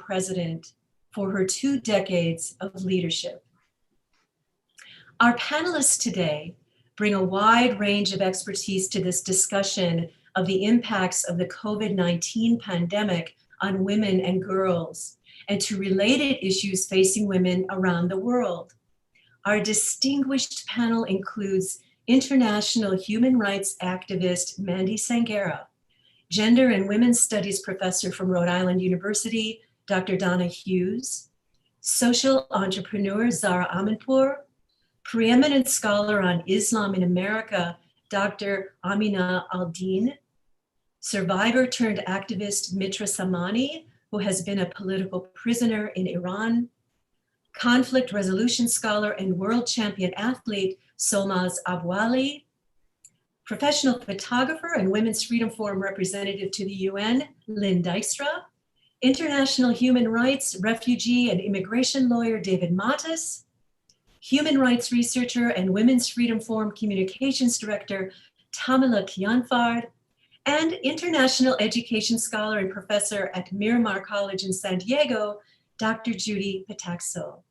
president for her 2 decades of leadership. Our panelists today bring a wide range of expertise to this discussion of the impacts of the COVID-19 pandemic on women and girls, and to related issues facing women around the world. Our distinguished panel includes international human rights activist Mandy Sangera, gender and women's studies professor from Rhode Island University, Dr. Donna Hughes, social entrepreneur Zara Amanpour, preeminent scholar on Islam in America, Dr. Amina Al-Din, survivor turned activist Mitra Samani, who has been a political prisoner in Iran, conflict resolution scholar and world champion athlete Solmaz Abwali, professional photographer and Women's Freedom Forum representative to the UN, Lynn Dykstra, international human rights, refugee, and immigration lawyer David Matas, human rights researcher and Women's Freedom Forum communications director Tamila Kianfard, and international education scholar and professor at Miramar College in San Diego, Dr. Judy Pataxo.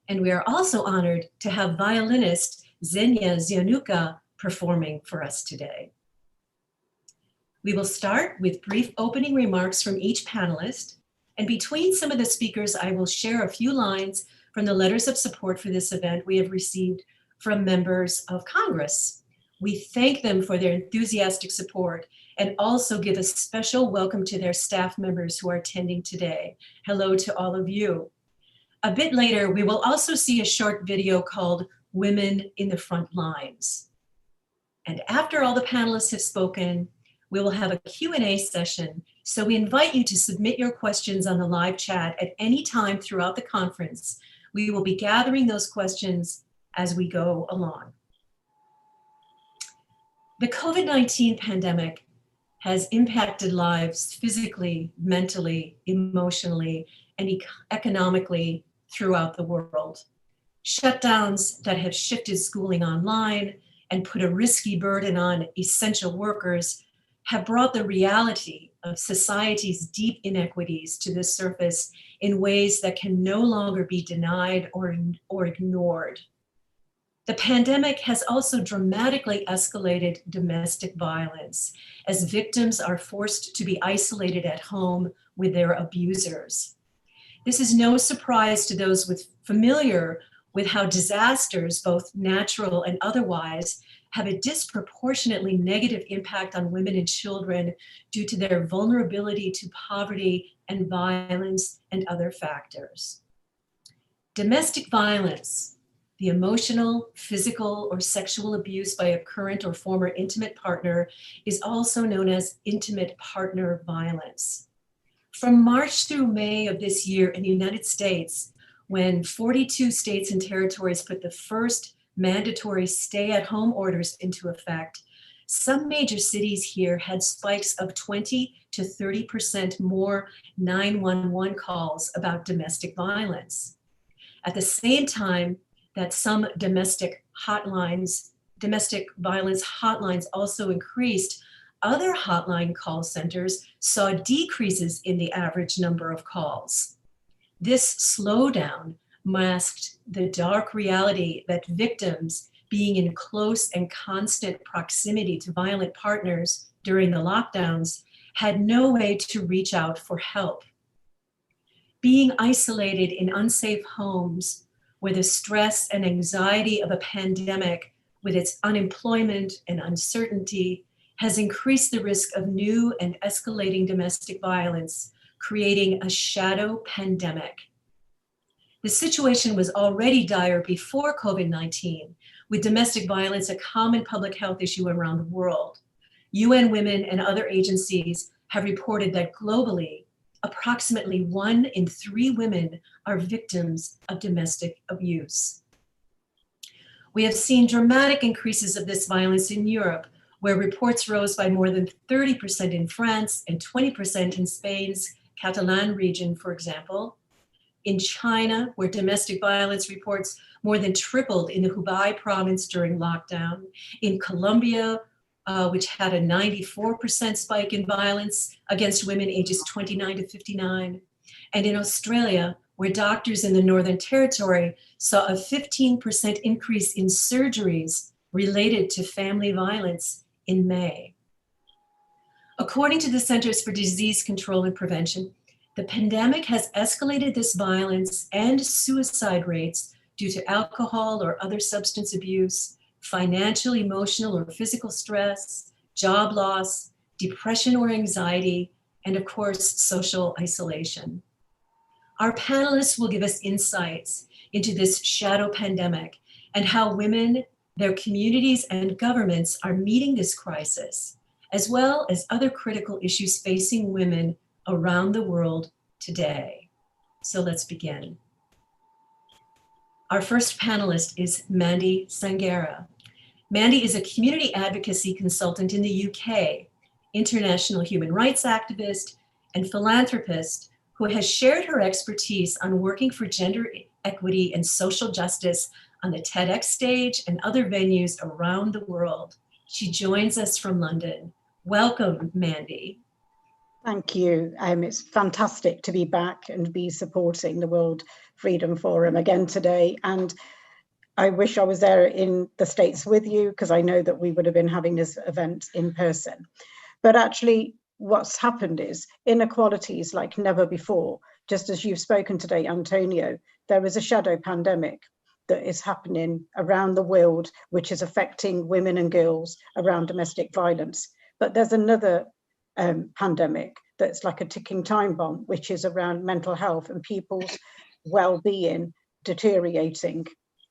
And we are also honored to have violinist Xenia Zianuka performing for us today. We will start with brief opening remarks from each panelist, and between some of the speakers, I will share a few lines from the letters of support for this event we have received from members of Congress. We thank them for their enthusiastic support and also give a special welcome to their staff members who are attending today. Hello to all of you. A bit later, we will also see a short video called Women in the Front Lines. And after all the panelists have spoken, we will have a Q&A session. So we invite you to submit your questions on the live chat at any time throughout the conference. We will be gathering those questions as we go along. The COVID-19 pandemic has impacted lives physically, mentally, emotionally, and economically throughout the world. Shutdowns that have shifted schooling online and put a risky burden on essential workers have brought the reality of society's deep inequities to the surface in ways that can no longer be denied or ignored. The pandemic has also dramatically escalated domestic violence as victims are forced to be isolated at home with their abusers. This is no surprise to those familiar with how disasters, both natural and otherwise, have a disproportionately negative impact on women and children due to their vulnerability to poverty and violence and other factors. Domestic violence, the emotional, physical, or sexual abuse by a current or former intimate partner, is also known as intimate partner violence. From March through May of this year in the United States, when 42 states and territories put the first mandatory stay-at-home orders into effect, some major cities here had spikes of 20 to 30% more 911 calls about domestic violence. At the same time that some domestic violence hotlines also increased, other hotline call centers saw decreases in the average number of calls. This slowdown masked the dark reality that victims being in close and constant proximity to violent partners during the lockdowns had no way to reach out for help. Being isolated in unsafe homes where the stress and anxiety of a pandemic with its unemployment and uncertainty has increased the risk of new and escalating domestic violence, creating a shadow pandemic. The situation was already dire before COVID-19, with domestic violence a common public health issue around the world. UN Women and other agencies have reported that globally, approximately 1 in 3 women are victims of domestic abuse. We have seen dramatic increases of this violence in Europe, where reports rose by more than 30% in France and 20% in Spain's Catalan region, for example. In China, where domestic violence reports more than tripled in the Hubei province during lockdown. In Colombia, which had a 94% spike in violence against women ages 29 to 59. And in Australia, where doctors in the Northern Territory saw a 15% increase in surgeries related to family violence in May. According to the Centers for Disease Control and Prevention, the pandemic has escalated this violence and suicide rates due to alcohol or other substance abuse, financial, emotional, or physical stress, job loss, depression or anxiety, and of course, social isolation. Our panelists will give us insights into this shadow pandemic and how women, their communities, and governments are meeting this crisis, as well as other critical issues facing women around the world today. So let's begin. Our first panelist is Mandy Sangera. Mandy is a community advocacy consultant in the UK, international human rights activist, and philanthropist who has shared her expertise on working for gender equity and social justice on the TEDx stage and other venues around the world. She joins us from London. Welcome, Mandy. Thank you. It's fantastic to be back and be supporting the World Freedom Forum again today. And I wish I was there in the States with you, because I know that we would have been having this event in person. But actually, what's happened is inequalities like never before. Just as you've spoken today, Antonio, there is a shadow pandemic that is happening around the world, which is affecting women and girls around domestic violence. But there's another pandemic that's like a ticking time bomb, which is around mental health and people's well-being deteriorating.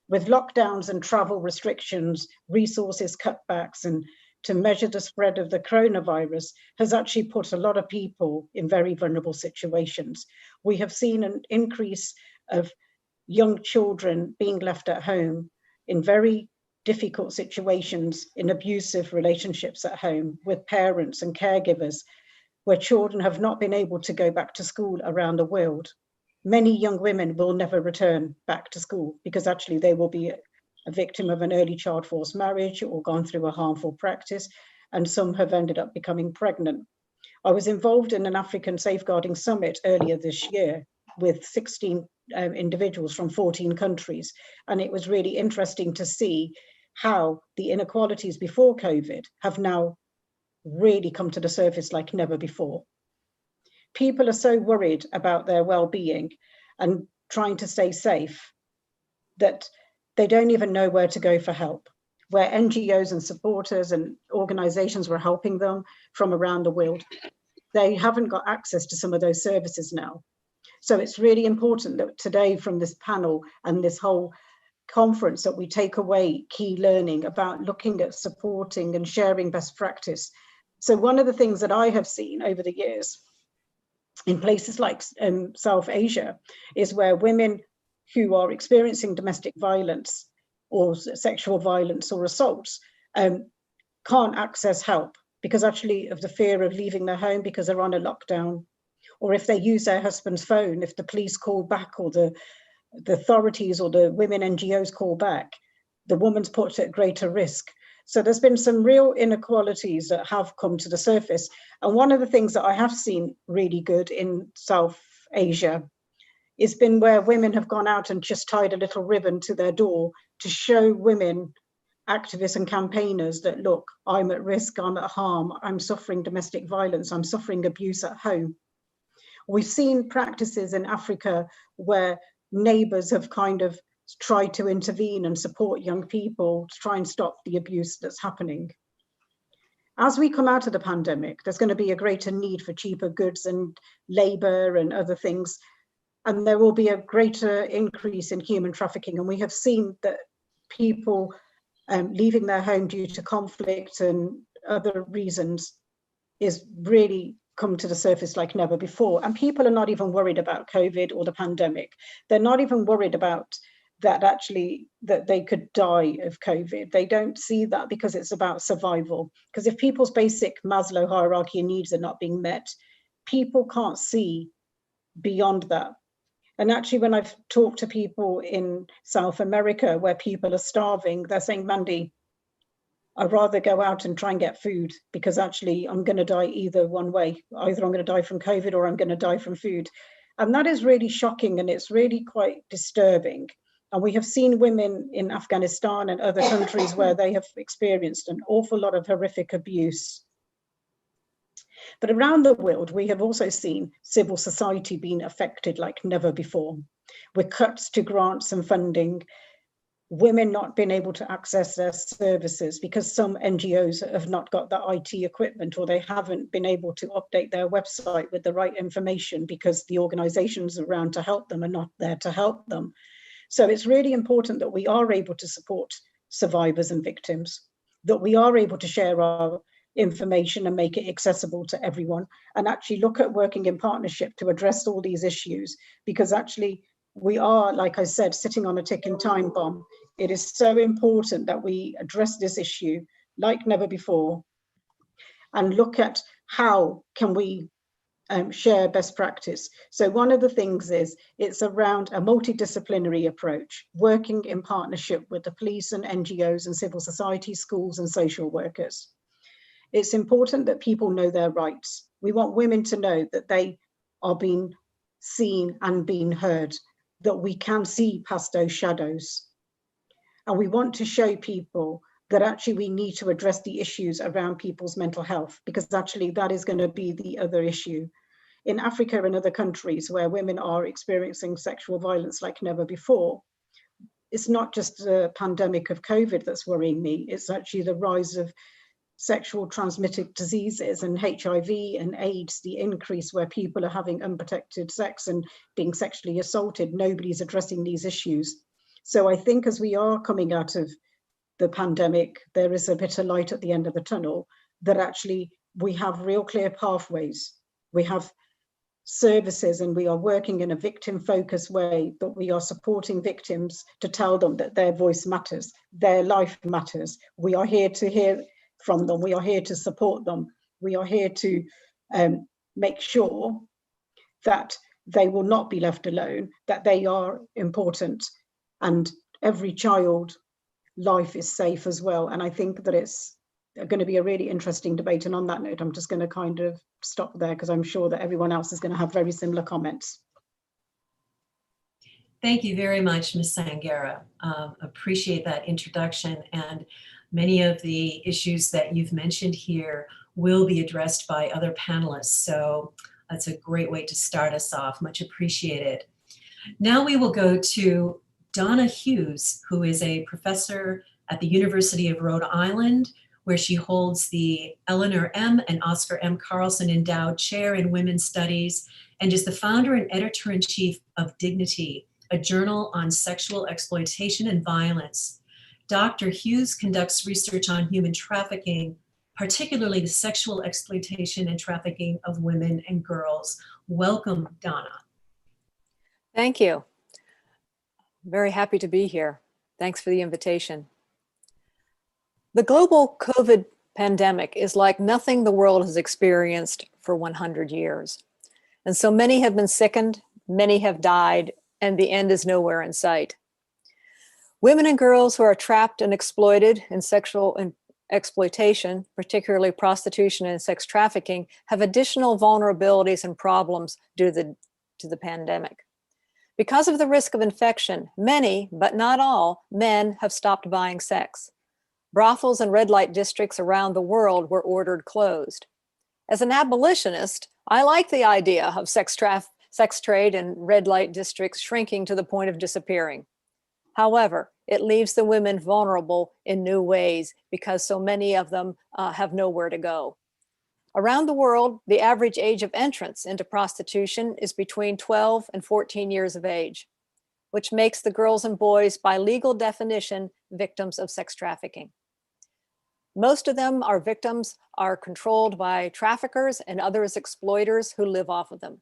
With lockdowns and travel restrictions, resources cutbacks, and to measure the spread of the coronavirus has actually put a lot of people in very vulnerable situations. We have seen an increase of young children being left at home in very difficult situations, in abusive relationships at home with parents and caregivers, where children have not been able to go back to school around the world. Many young women will never return back to school because actually they will be a victim of an early child forced marriage or gone through a harmful practice, and some have ended up becoming pregnant. I was involved in an African Safeguarding Summit earlier this year with 16 individuals from 14 countries, and it was really interesting to see how the inequalities before COVID have now really come to the surface like never before. People are so worried about their well-being and trying to stay safe that they don't even know where to go for help, where NGOs and supporters and organizations were helping them from around the world. They haven't got access to some of those services now. So it's really important that today from this panel and this whole conference that we take away key learning about looking at supporting and sharing best practice. So one of the things that I have seen over the years in places like South Asia is where women who are experiencing domestic violence or sexual violence or assaults can't access help because actually of the fear of leaving their home because they're on a lockdown, or if they use their husband's phone, if the police call back or the authorities or the women NGOs call back, the woman's put at greater risk. So there's been some real inequalities that have come to the surface. And one of the things that I have seen really good in South Asia has been where women have gone out and just tied a little ribbon to their door to show women activists and campaigners that, look, I'm at risk, I'm at harm, I'm suffering domestic violence, I'm suffering abuse at home. We've seen practices in Africa where neighbours have kind of tried to intervene and support young people to try and stop the abuse that's happening. As we come out of the pandemic, there's going to be a greater need for cheaper goods and labour and other things, and there will be a greater increase in human trafficking. And we have seen that people leaving their home due to conflict and other reasons is really come to the surface like never before. And people are not even worried about COVID or the pandemic. They're not even worried about that actually that they could die of COVID. They don't see that because it's about survival. Because if people's basic Maslow hierarchy of needs are not being met, people can't see beyond that. And actually, when I've talked to people in South America where people are starving, they're saying, Mandy, I'd rather go out and try and get food because actually I'm going to die either one way. Either I'm going to die from COVID or I'm going to die from food. And that is really shocking, and it's really quite disturbing. And we have seen women in Afghanistan and other countries where they have experienced an awful lot of horrific abuse. But around the world, we have also seen civil society being affected like never before, with cuts to grants and funding, women not being able to access their services because some NGOs have not got the IT equipment, or they haven't been able to update their website with the right information because the organizations around to help them are not there to help them. So it's really important that we are able to support survivors and victims, that we are able to share our information and make it accessible to everyone, and actually look at working in partnership to address all these issues, because actually we are, like I said, sitting on a ticking time bomb. It is so important that we address this issue like never before and look at how can we share best practice. So one of the things is it's around a multidisciplinary approach, working in partnership with the police and NGOs and civil society, schools and social workers. It's important that people know their rights. We want women to know that they are being seen and being heard, that we can see past those shadows. And we want to show people that actually we need to address the issues around people's mental health, because actually that is going to be the other issue. In Africa and other countries where women are experiencing sexual violence like never before, it's not just the pandemic of COVID that's worrying me, it's actually the rise of sexual transmitted diseases and HIV and AIDS, the increase where people are having unprotected sex and being sexually assaulted. Nobody's addressing these issues. So I think as we are coming out of the pandemic, there is a bit of light at the end of the tunnel, that actually we have real clear pathways. We have services and we are working in a victim focused way, but we are supporting victims to tell them that their voice matters, their life matters. We are here to hear from them. We are here to support them. We are here to make sure that they will not be left alone, that they are important, and every child life is safe as well. And I think that it's going to be a really interesting debate. And on that note, I'm just going to kind of stop there because I'm sure that everyone else is going to have very similar comments. Thank you very much, Ms. Sangera. Appreciate that introduction, and many of the issues that you've mentioned here will be addressed by other panelists. So that's a great way to start us off. Much appreciated. Now we will go to Donna Hughes, who is a professor at the University of Rhode Island, where she holds the Eleanor M. and Oscar M. Carlson Endowed Chair in Women's Studies, and is the founder and editor-in-chief of Dignity, a journal on sexual exploitation and violence. Dr. Hughes conducts research on human trafficking, particularly the sexual exploitation and trafficking of women and girls. Welcome, Donna. Thank you. Very happy to be here. Thanks for the invitation. The global COVID pandemic is like nothing the world has experienced for 100 years. And so many have been sickened, many have died, and the end is nowhere in sight. Women and girls who are trapped and exploited in sexual exploitation, particularly prostitution and sex trafficking, have additional vulnerabilities and problems due to the pandemic. Because of the risk of infection, many, but not all, men have stopped buying sex. Brothels and red light districts around the world were ordered closed. As an abolitionist, I like the idea of sex trade and red light districts shrinking to the point of disappearing. However, it leaves the women vulnerable in new ways because so many of them have nowhere to go. Around the world, the average age of entrance into prostitution is between 12 and 14 years of age, which makes the girls and boys, by legal definition, victims of sex trafficking. Most of them are controlled by traffickers and others exploiters who live off of them.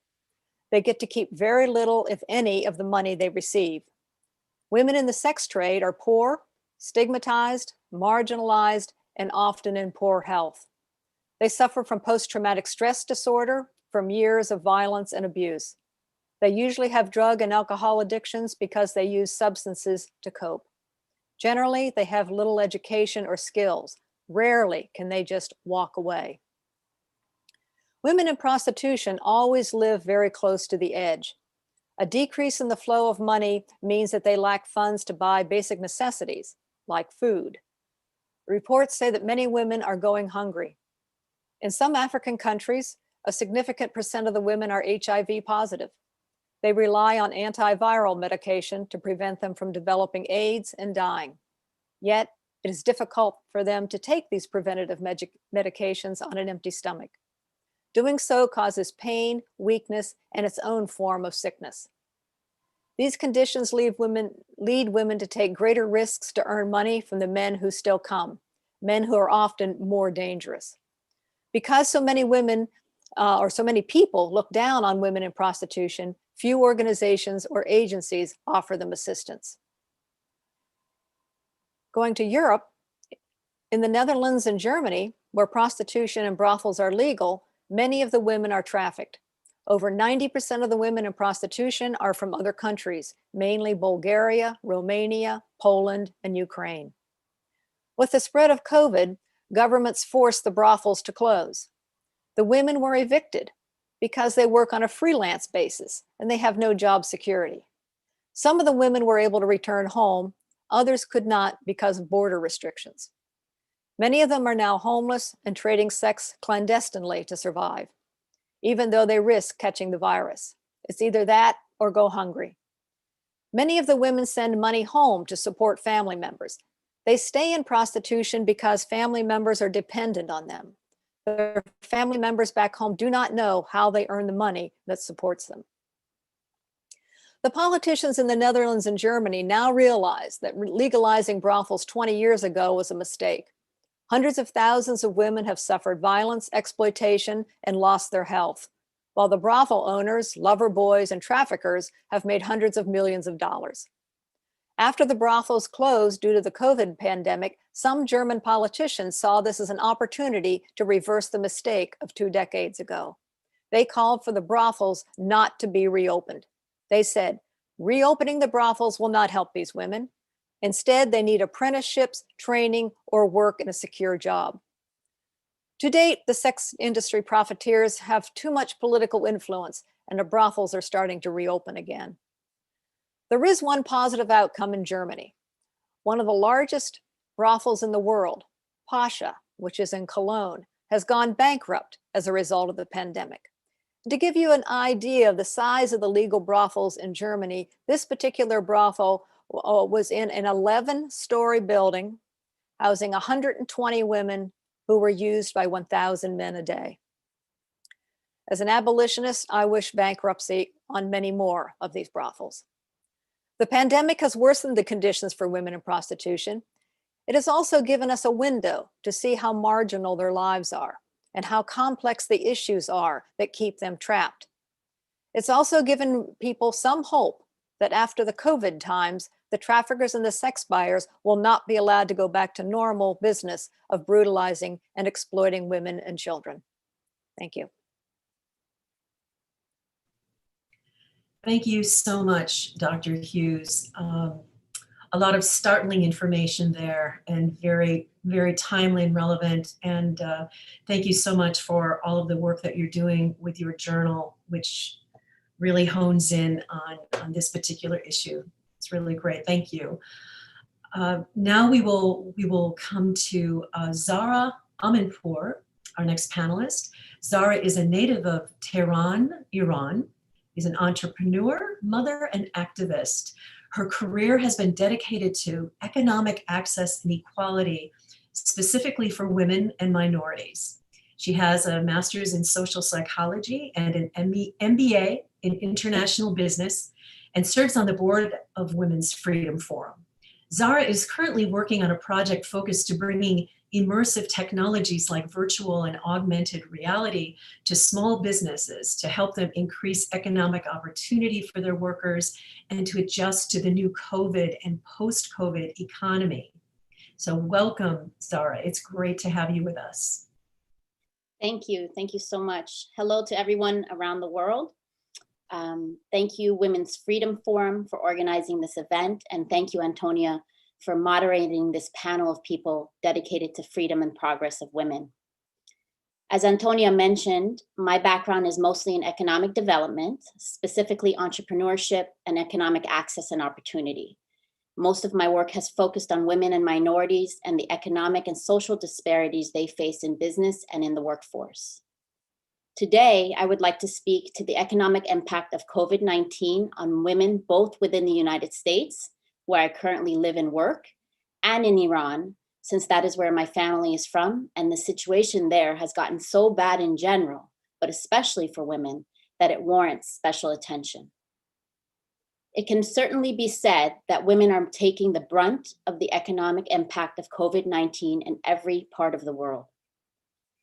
They get to keep very little, if any, of the money they receive. Women in the sex trade are poor, stigmatized, marginalized, and often in poor health. They suffer from post-traumatic stress disorder from years of violence and abuse. They usually have drug and alcohol addictions because they use substances to cope. Generally, they have little education or skills. Rarely can they just walk away. Women in prostitution always live very close to the edge. A decrease in the flow of money means that they lack funds to buy basic necessities like food. Reports say that many women are going hungry. In some African countries, a significant percent of the women are HIV positive. They rely on antiviral medication to prevent them from developing AIDS and dying. Yet, it is difficult for them to take these preventative medications on an empty stomach. Doing so causes pain, weakness, and its own form of sickness. These conditions lead women to take greater risks to earn money from the men who still come, men who are often more dangerous. Because so many women or so many people look down on women in prostitution, few organizations or agencies offer them assistance. Going to Europe, in the Netherlands and Germany, where prostitution and brothels are legal, many of the women are trafficked. Over 90% of the women in prostitution are from other countries, mainly Bulgaria, Romania, Poland, and Ukraine. With the spread of COVID, governments forced the brothels to close. The women were evicted because they work on a freelance basis and they have no job security. Some of the women were able to return home, others could not because of border restrictions. Many of them are now homeless and trading sex clandestinely to survive, even though they risk catching the virus. It's either that or go hungry. Many of the women send money home to support family members. They stay in prostitution because family members are dependent on them. Their family members back home do not know how they earn the money that supports them. The politicians in the Netherlands and Germany now realize that legalizing brothels 20 years ago was a mistake. Hundreds of thousands of women have suffered violence, exploitation, and lost their health, while the brothel owners, lover boys, and traffickers have made hundreds of millions of dollars. After the brothels closed due to the COVID pandemic, some German politicians saw this as an opportunity to reverse the mistake of 2 decades ago. They called for the brothels not to be reopened. They said, reopening the brothels will not help these women. Instead, they need apprenticeships, training, or work in a secure job. To date, the sex industry profiteers have too much political influence, and the brothels are starting to reopen again. There is one positive outcome in Germany. One of the largest brothels in the world, Pascha, which is in Cologne, has gone bankrupt as a result of the pandemic. To give you an idea of the size of the legal brothels in Germany, this particular brothel was in an 11-story building housing 120 women who were used by 1,000 men a day. As an abolitionist, I wish bankruptcy on many more of these brothels. The pandemic has worsened the conditions for women in prostitution. It has also given us a window to see how marginal their lives are and how complex the issues are that keep them trapped. It's also given people some hope that after the COVID times, the traffickers and the sex buyers will not be allowed to go back to normal business of brutalizing and exploiting women and children. Thank you. Thank you so much, Dr. Hughes. A lot of startling information there and very, very timely and relevant. And thank you so much for all of the work that you're doing with your journal, which really hones in on this particular issue. It's really great. Thank you. Now we will come to Zahra Amanpour, our next panelist. Zahra is a native of Tehran, Iran. She's an entrepreneur, mother, and activist. Her career has been dedicated to economic access and equality, specifically for women and minorities. She has a master's in social psychology and an MBA in international business and serves on the board of Women's Freedom Forum. Zahra is currently working on a project focused to bringing immersive technologies like virtual and augmented reality to small businesses to help them increase economic opportunity for their workers and to adjust to the new COVID and post-COVID economy. So welcome, Zahra. It's great to have you with us. Thank you. Thank you so much. Hello to everyone around the world. Thank you, Women's Freedom Forum, for organizing this event. And thank you, Antonia, for moderating this panel of people dedicated to freedom and progress of women. As Antonia mentioned, my background is mostly in economic development, specifically entrepreneurship and economic access and opportunity. Most of my work has focused on women and minorities and the economic and social disparities they face in business and in the workforce. Today, I would like to speak to the economic impact of COVID-19 on women, both within the United States, where I currently live and work, and in Iran, since that is where my family is from, and the situation there has gotten so bad in general, but especially for women, that it warrants special attention. It can certainly be said that women are taking the brunt of the economic impact of COVID-19 in every part of the world.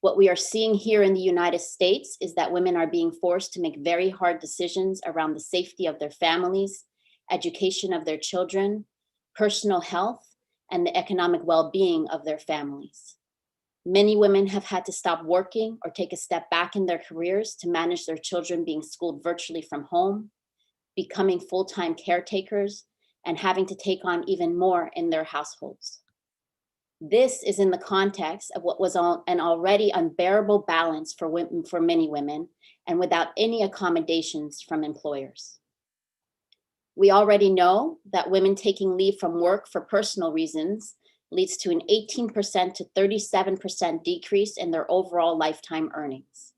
What we are seeing here in the United States is that women are being forced to make very hard decisions around the safety of their families, education of their children, personal health, and the economic well-being of their families. Many women have had to stop working or take a step back in their careers to manage their children being schooled virtually from home, becoming full-time caretakers, and having to take on even more in their households. This is in the context of what was an already unbearable balance for many women, and without any accommodations from employers. We already know that women taking leave from work for personal reasons leads to an 18% to 37% decrease in their overall lifetime earnings.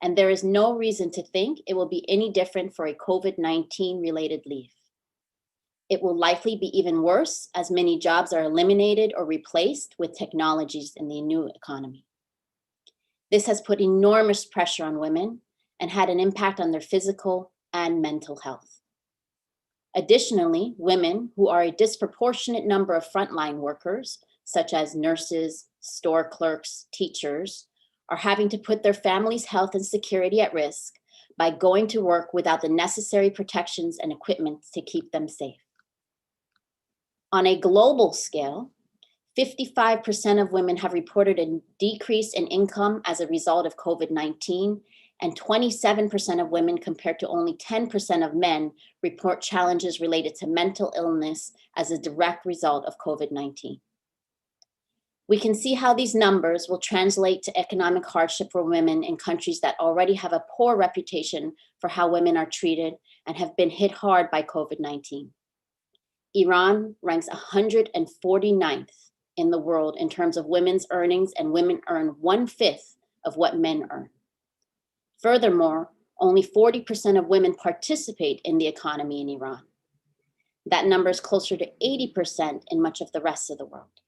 And there is no reason to think it will be any different for a COVID-19 related leave. It will likely be even worse as many jobs are eliminated or replaced with technologies in the new economy. This has put enormous pressure on women and had an impact on their physical and mental health. Additionally, women, who are a disproportionate number of frontline workers, such as nurses, store clerks, teachers, are having to put their family's health and security at risk by going to work without the necessary protections and equipment to keep them safe. On a global scale, 55% of women have reported a decrease in income as a result of COVID-19, and 27% of women, compared to only 10% of men, report challenges related to mental illness as a direct result of COVID-19. We can see how these numbers will translate to economic hardship for women in countries that already have a poor reputation for how women are treated and have been hit hard by COVID-19. Iran ranks 149th in the world in terms of women's earnings, and women earn 1/5 of what men earn. Furthermore, only 40% of women participate in the economy in Iran. That number is closer to 80% in much of the rest of the world.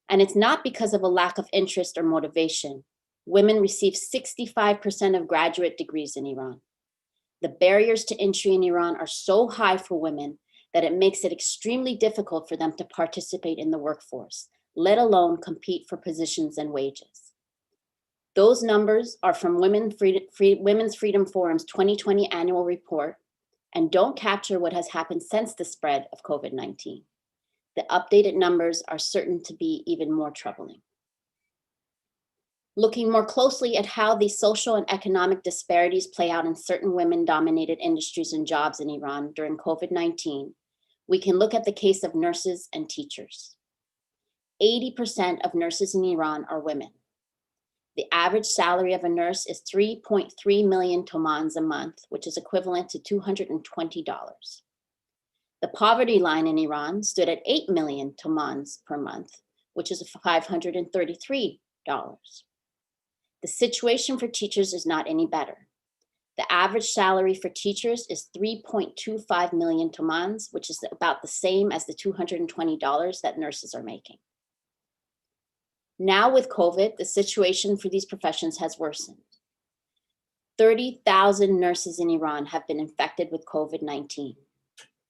And it's not because of a lack of interest or motivation. Women receive 65% of graduate degrees in Iran. The barriers to entry in Iran are so high for women that it makes it extremely difficult for them to participate in the workforce, let alone compete for positions and wages. Those numbers are from Women's Freedom Forum's 2020 annual report and don't capture what has happened since the spread of COVID-19. The updated numbers are certain to be even more troubling. Looking more closely at how these social and economic disparities play out in certain women-dominated industries and jobs in Iran during COVID-19, we can look at the case of nurses and teachers. 80% of nurses in Iran are women. The average salary of a nurse is 3.3 million tomans a month, which is equivalent to $220. The poverty line in Iran stood at 8 million tomans per month, which is $533. The situation for teachers is not any better. The average salary for teachers is 3.25 million tomans, which is about the same as the $220 that nurses are making. Now with COVID, the situation for these professions has worsened. 30,000 nurses in Iran have been infected with COVID-19,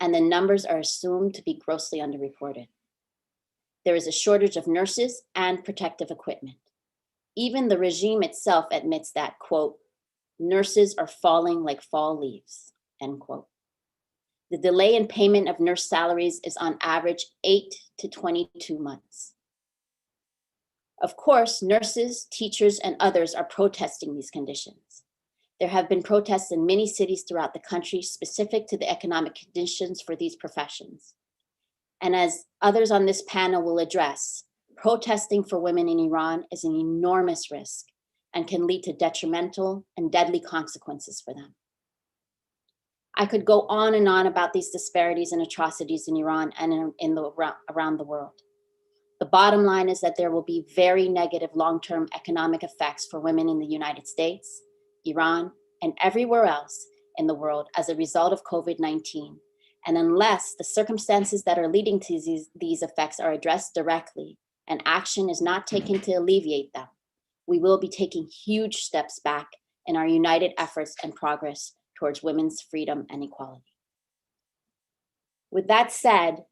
and the numbers are assumed to be grossly underreported. There is a shortage of nurses and protective equipment. Even the regime itself admits that, quote, nurses are falling like fall leaves, end quote. The delay in payment of nurse salaries is on average 8 to 22 months. Of course, nurses, teachers, and others are protesting these conditions. There have been protests in many cities throughout the country specific to the economic conditions for these professions. And as others on this panel will address, protesting for women in Iran is an enormous risk and can lead to detrimental and deadly consequences for them. I could go on and on about these disparities and atrocities in Iran and around the world. The bottom line is that there will be very negative long-term economic effects for women in the United States, Iran, and everywhere else in the world as a result of COVID-19. And unless the circumstances that are leading to these effects are addressed directly and action is not taken to alleviate them, we will be taking huge steps back in our united efforts and progress towards women's freedom and equality. With that said,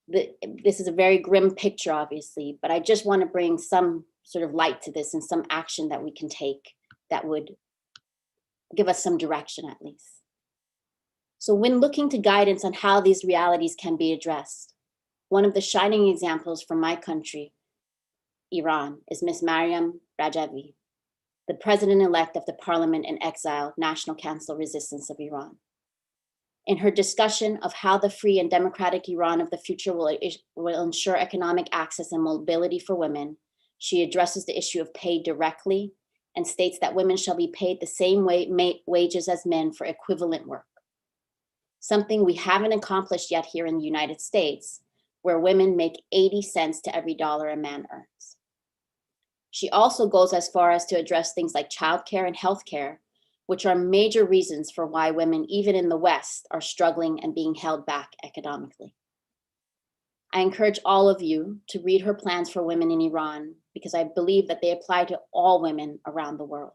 this is a very grim picture, obviously, but I just want to bring some sort of light to this and some action that we can take that would give us some direction at least. So when looking to guidance on how these realities can be addressed, one of the shining examples from my country, Iran, is Ms. Maryam Rajavi, the president-elect of the Parliament in Exile National Council Resistance of Iran. In her discussion of how the free and democratic Iran of the future will ensure economic access and mobility for women, she addresses the issue of pay directly and states that women shall be paid the same wages as men for equivalent work. Something we haven't accomplished yet here in the United States, where women make 80 cents to every dollar a man earns. She also goes as far as to address things like childcare and healthcare, which are major reasons for why women, even in the West, are struggling and being held back economically. I encourage all of you to read her plans for women in Iran because I believe that they apply to all women around the world.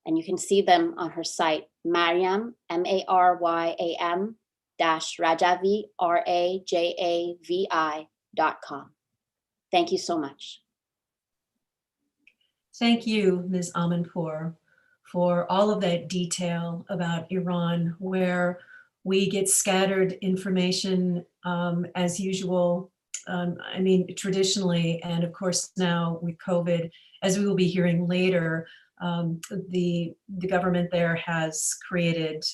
And you can see them on her site, Maryam, M-A-R-Y-A-M Rajavi, RAJAVI.com. Thank you so much. Thank you, Ms. Amanpour, for all of that detail about Iran, where we get scattered information as usual. I mean, traditionally, and of course now with COVID, as we will be hearing later, the government there has created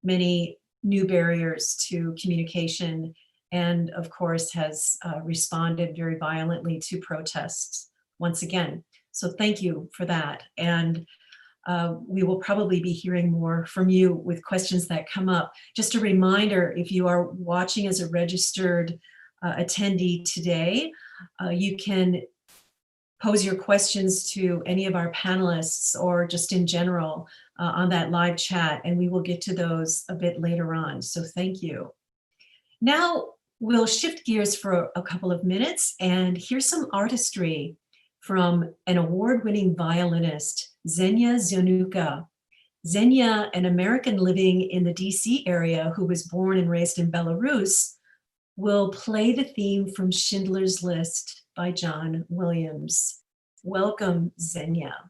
many new barriers to communication and of course has responded very violently to protests once again. So thank you for that. And we will probably be hearing more from you with questions that come up. Just a reminder, if you are watching as a registered attendee today, you can pose your questions to any of our panelists or just in general on that live chat, and we will get to those a bit later on. So thank you. Now we'll shift gears for a couple of minutes and hear some artistry from an award-winning violinist, Xenia Zionuka. Xenia, an American living in the DC area who was born and raised in Belarus, will play the theme from Schindler's List by John Williams. Welcome, Xenia.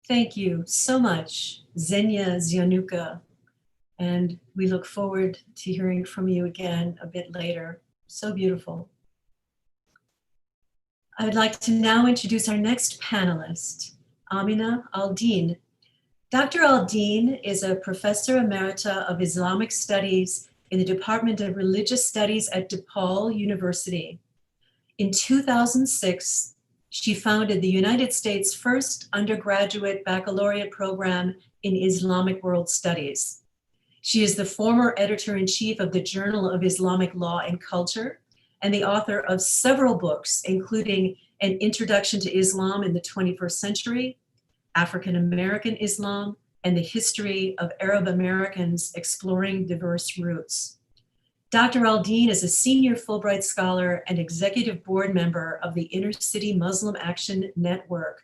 Thank you so much, Xenia Zianuka. And we look forward to hearing from you again a bit later. So beautiful. I would like to now introduce our next panelist, Amina Al-Din. Dr. Al-Din is a professor emerita of Islamic Studies in the Department of Religious Studies at DePaul University. In 2006, she founded the United States' first undergraduate baccalaureate program in Islamic World Studies. She is the former editor-in-chief of the Journal of Islamic Law and Culture and the author of several books, including An Introduction to Islam in the 21st Century, African American Islam, and the History of Arab Americans Exploring Diverse Roots. Dr. Al-Din is a senior Fulbright scholar and executive board member of the Inner City Muslim Action Network.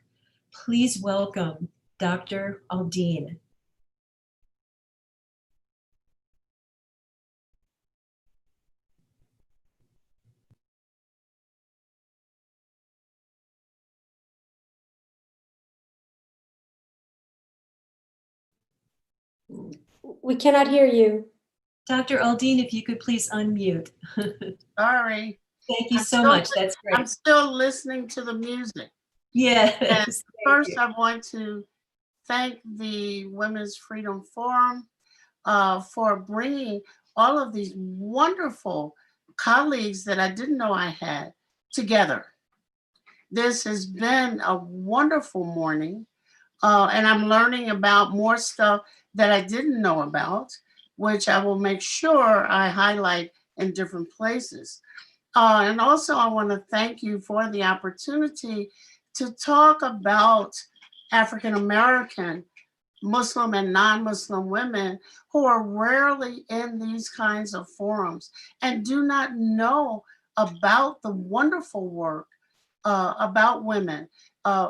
Please welcome Dr. Al-Din. We cannot hear you. Dr. Al-Din, if you could please unmute. Sorry. Thank you I'm so still- much. That's I'm great. still listening to the music. Yes. And thank first, you. I want to thank the Women's Freedom Forum for bringing all of these wonderful colleagues that I didn't know I had together. This has been a wonderful morning, and I'm learning about more stuff that I didn't know about, which I will make sure I highlight in different places. And also, I want to thank you for the opportunity to talk about African American, Muslim and non-Muslim women who are rarely in these kinds of forums and do not know about the wonderful work about women.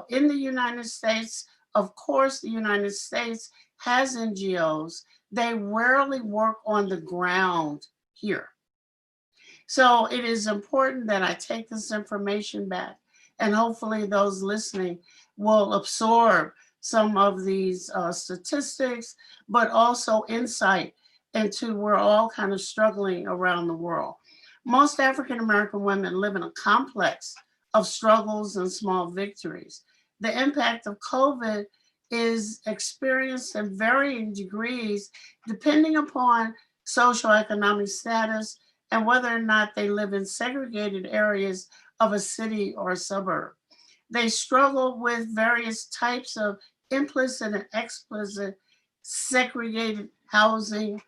In the United States, of course, the United States has NGOs. They rarely work on the ground here. So it is important that I take this information back, and hopefully those listening will absorb some of these statistics, but also insight into we're all kind of struggling around the world. Most African American women live in a complex of struggles and small victories. The impact of COVID is experienced in varying degrees depending upon socioeconomic status and whether or not they live in segregated areas of a city or a suburb. They struggle with various types of implicit and explicit segregated housing,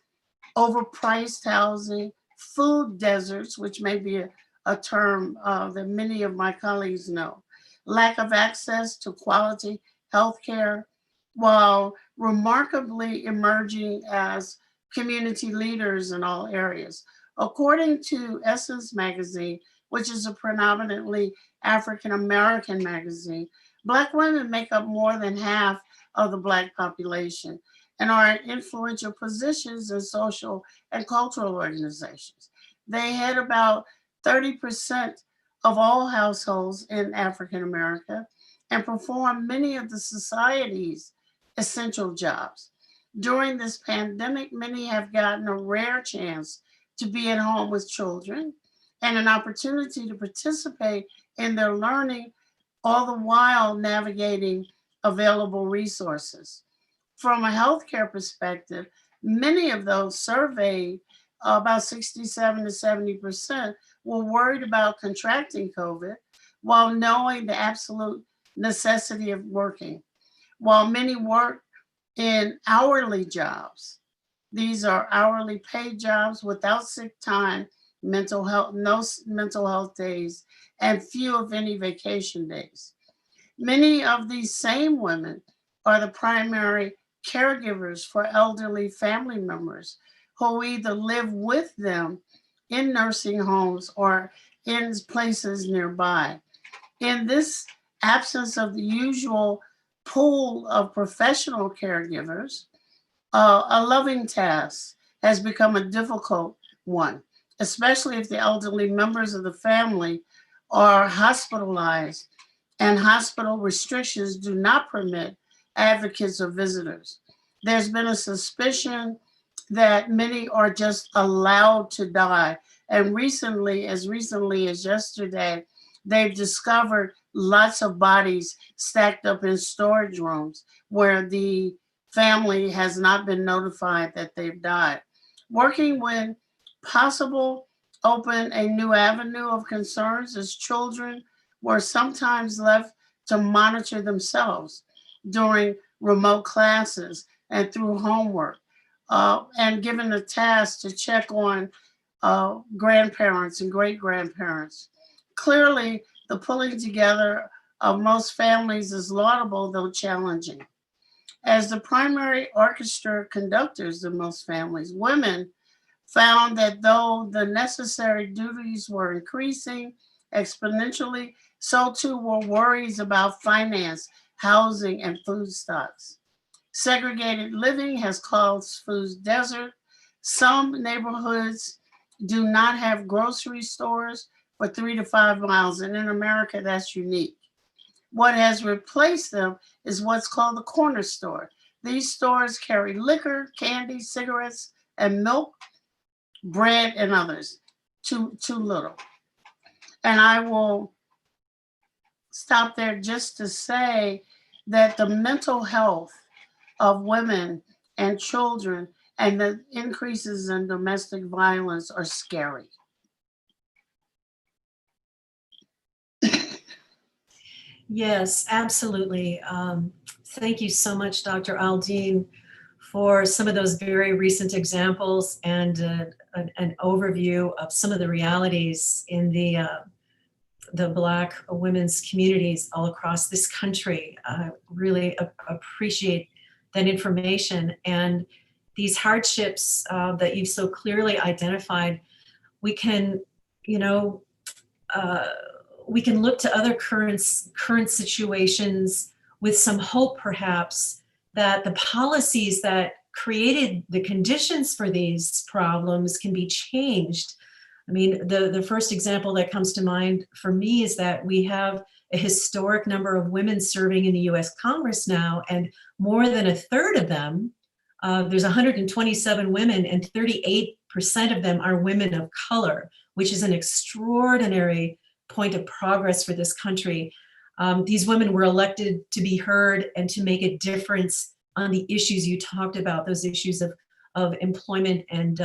overpriced housing, food deserts, which may be a term that many of my colleagues know, lack of access to quality health care, while remarkably emerging as community leaders in all areas. According to Essence magazine, which is a predominantly African American magazine, Black women make up more than half of the Black population and are in influential positions in social and cultural organizations. They head about 30% of all households in African America and perform many of the society's essential jobs. During this pandemic, many have gotten a rare chance to be at home with children and an opportunity to participate in their learning, all the while navigating available resources. From a healthcare perspective, many of those surveyed, about 67 to 70%, were worried about contracting COVID while knowing the absolute necessity of working. While many work in hourly jobs, these are hourly paid jobs without sick time, mental health, no mental health days, and few of any vacation days. Many of these same women are the primary caregivers for elderly family members who either live with them in nursing homes or in places nearby. In this absence of the usual pool of professional caregivers, a loving task has become a difficult one, especially if the elderly members of the family are hospitalized and hospital restrictions do not permit advocates or visitors. There's been a suspicion that many are just allowed to die. And recently as yesterday, they've discovered lots of bodies stacked up in storage rooms where the family has not been notified that they've died. Working when possible, open a new avenue of concerns as children were sometimes left to monitor themselves during remote classes and through homework, and given the task to check on grandparents and great-grandparents. Clearly, the pulling together of most families is laudable, though challenging. As the primary orchestra conductors of most families, women found that though the necessary duties were increasing exponentially, so too were worries about finance, housing, and food stocks. Segregated living has caused food desert. Some neighborhoods do not have grocery stores for 3 to 5 miles, and in America, that's unique. What has replaced them is what's called the corner store. These stores carry liquor, candy, cigarettes, and milk, bread, and others. Too little. And I will stop there just to say that the mental health of women and children and the increases in domestic violence are scary. Yes, absolutely. Thank you so much, Dr. Aldean, for some of those very recent examples and an overview of some of the realities in the Black women's communities all across this country. I really appreciate that information, and these hardships that you've so clearly identified. We can, we can look to other current situations with some hope, perhaps, that the policies that created the conditions for these problems can be changed. I mean, the first example that comes to mind for me is that we have a historic number of women serving in the US Congress now, and more than a third of them, there's 127 women, and 38% of them are women of color, which is an extraordinary point of progress for this country. These women were elected to be heard and to make a difference on the issues you talked about, those issues of employment and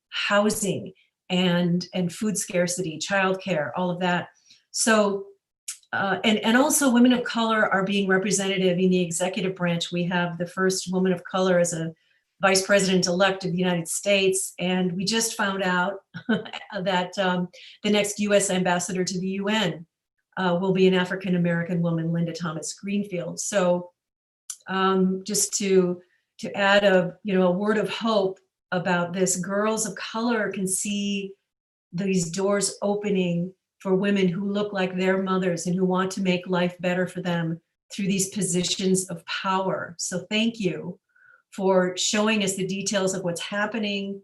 housing and food scarcity, childcare, all of that. So, and also women of color are being representative in the executive branch. We have the first woman of color as a vice president-elect of the United States, and we just found out that the next US ambassador to the UN will be an African-American woman, Linda Thomas Greenfield. So just to add a word of hope about this, girls of color can see these doors opening for women who look like their mothers and who want to make life better for them through these positions of power. So thank you for showing us the details of what's happening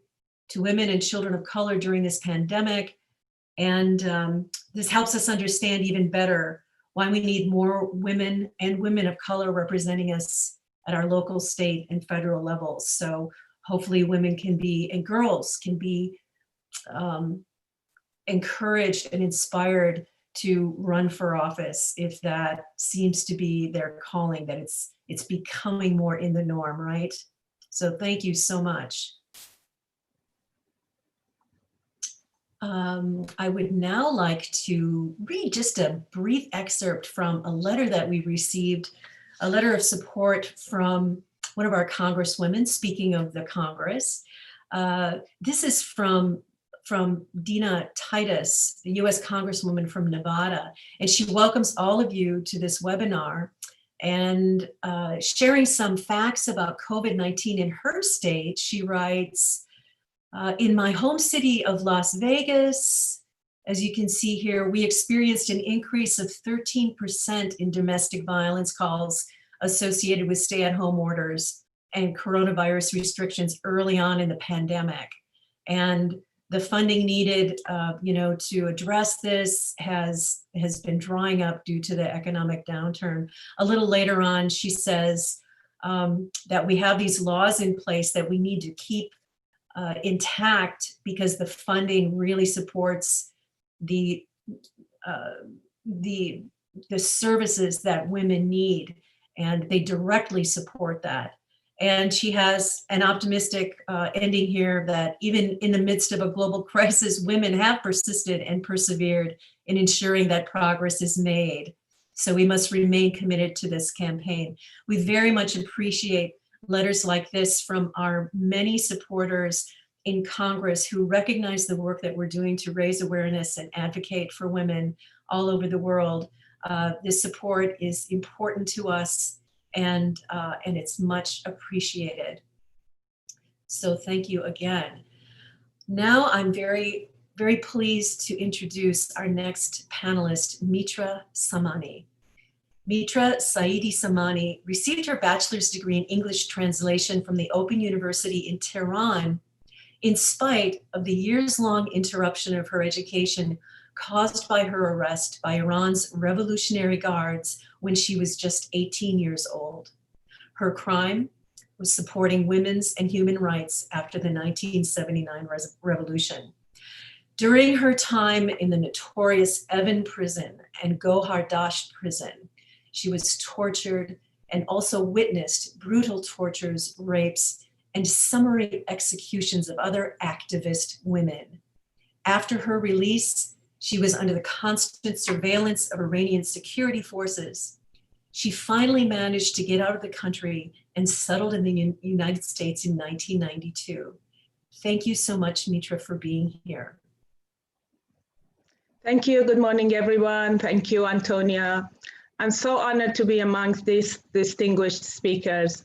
to women and children of color during this pandemic. And this helps us understand even better why we need more women and women of color representing us at our local, state, and federal levels. So hopefully women can be, and girls can be encouraged and inspired to run for office if that seems to be their calling, that it's becoming more in the norm, right? So thank you so much. I would now like to read just a brief excerpt from a letter that we received, a letter of support from one of our congresswomen, speaking of the Congress. This is from Dina Titus, the US Congresswoman from Nevada, and she welcomes all of you to this webinar and sharing some facts about COVID-19 in her state. She writes, in my home city of Las Vegas, as you can see here, we experienced an increase of 13% in domestic violence calls associated with stay-at-home orders and coronavirus restrictions early on in the pandemic. And the funding needed, to address this has been drying up due to the economic downturn. A little later on, she says that we have these laws in place that we need to keep intact because the funding really supports the services that women need, and they directly support that. And she has an optimistic ending here that even in the midst of a global crisis, women have persisted and persevered in ensuring that progress is made. So we must remain committed to this campaign. We very much appreciate letters like this from our many supporters in Congress who recognize the work that we're doing to raise awareness and advocate for women all over the world. This support is important to us, and it's much appreciated. So thank you again. Now I'm very, very pleased to introduce our next panelist, Mitra Samani. Mitra Saidi Samani received her bachelor's degree in English translation from the Open University in Tehran in spite of the years-long interruption of her education caused by her arrest by Iran's Revolutionary Guards when she was just 18 years old. Her crime was supporting women's and human rights after the 1979 revolution. During her time in the notorious Evin prison and Gohar Dasht prison, she was tortured and also witnessed brutal tortures, rapes, and summary executions of other activist women. After her release, she was under the constant surveillance of Iranian security forces. She finally managed to get out of the country and settled in the United States in 1992. Thank you so much, Mitra, for being here. Thank you. Good morning, everyone. Thank you, Antonia. I'm so honored to be amongst these distinguished speakers.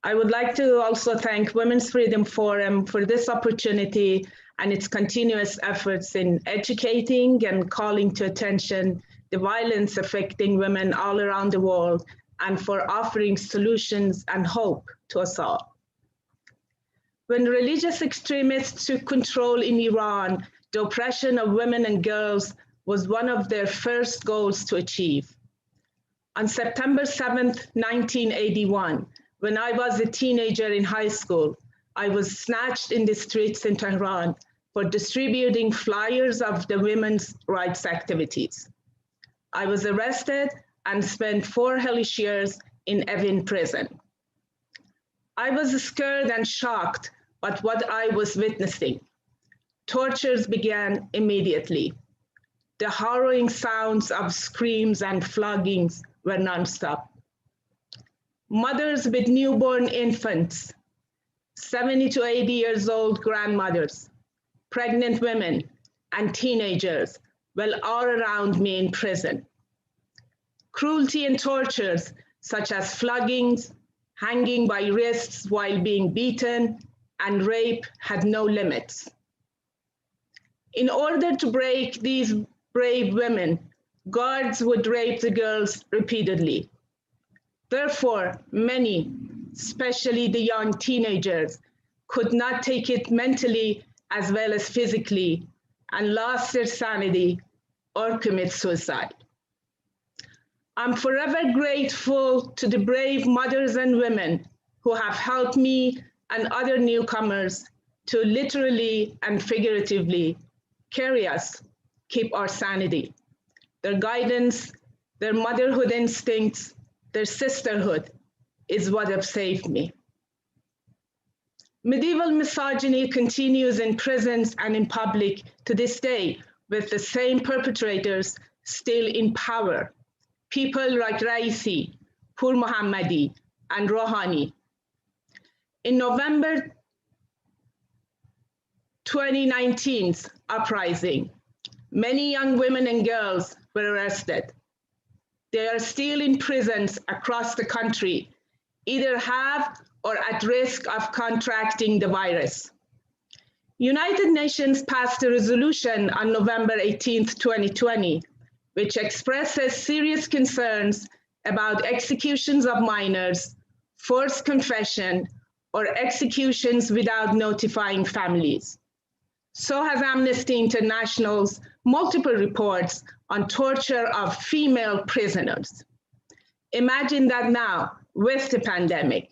I would like to also thank Women's Freedom Forum for this opportunity and its continuous efforts in educating and calling to attention the violence affecting women all around the world, and for offering solutions and hope to us all. When religious extremists took control in Iran, the oppression of women and girls was one of their first goals to achieve. On September 7th, 1981, when I was a teenager in high school, I was snatched in the streets in Tehran for distributing flyers of the women's rights activities. I was arrested and spent 4 hellish years in Evin prison. I was scared and shocked at what I was witnessing. Tortures began immediately. The harrowing sounds of screams and floggings were nonstop. Mothers with newborn infants, 70 to 80 years old grandmothers, pregnant women, and teenagers were all around me in prison. Cruelty and tortures, such as floggings, hanging by wrists while being beaten, and rape had no limits. In order to break these brave women, guards would rape the girls repeatedly. Therefore, many, especially the young teenagers, could not take it mentally as well as physically and lost their sanity or commit suicide. I'm forever grateful to the brave mothers and women who have helped me and other newcomers to literally and figuratively carry us, keep our sanity. Their guidance, their motherhood instincts, their sisterhood is what have saved me. Medieval misogyny continues in prisons and in public to this day, with the same perpetrators still in power. People like Raisi, Pur Mohammadi, and Rouhani. In November 2019's uprising, many young women and girls were arrested. They are still in prisons across the country, either have or at risk of contracting the virus. United Nations passed a resolution on November 18th, 2020, which expresses serious concerns about executions of minors, forced confession, or executions without notifying families. So has Amnesty International's multiple reports on torture of female prisoners. Imagine that now, with the pandemic.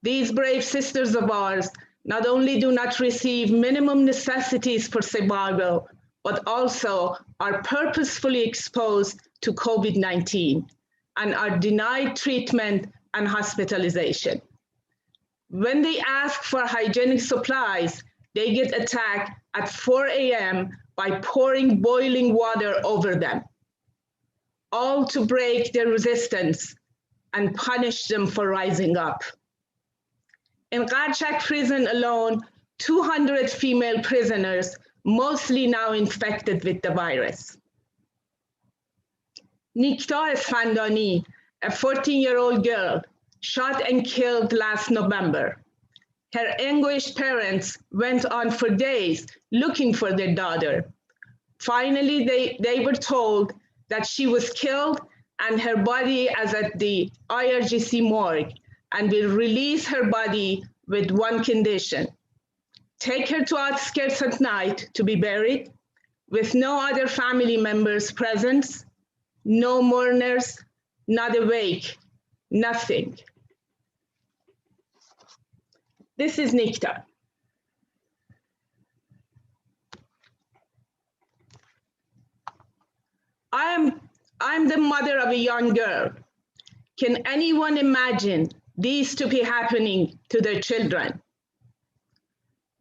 These brave sisters of ours not only do not receive minimum necessities for survival, but also are purposefully exposed to COVID-19 and are denied treatment and hospitalization. When they ask for hygienic supplies, they get attacked at 4 a.m. by pouring boiling water over them, all to break their resistance and punish them for rising up. In Karchak prison alone, 200 female prisoners, mostly now infected with the virus. Nikta Esfandani, a 14-year-old girl, shot and killed last November. Her anguished parents went on for days looking for their daughter. Finally, they were told that she was killed and her body is at the IRGC morgue, and will release her body with one condition: take her to outskirts at night to be buried with no other family members present, no mourners, not awake, nothing. This is Nikta. I'm the mother of a young girl. Can anyone imagine these to be happening to their children?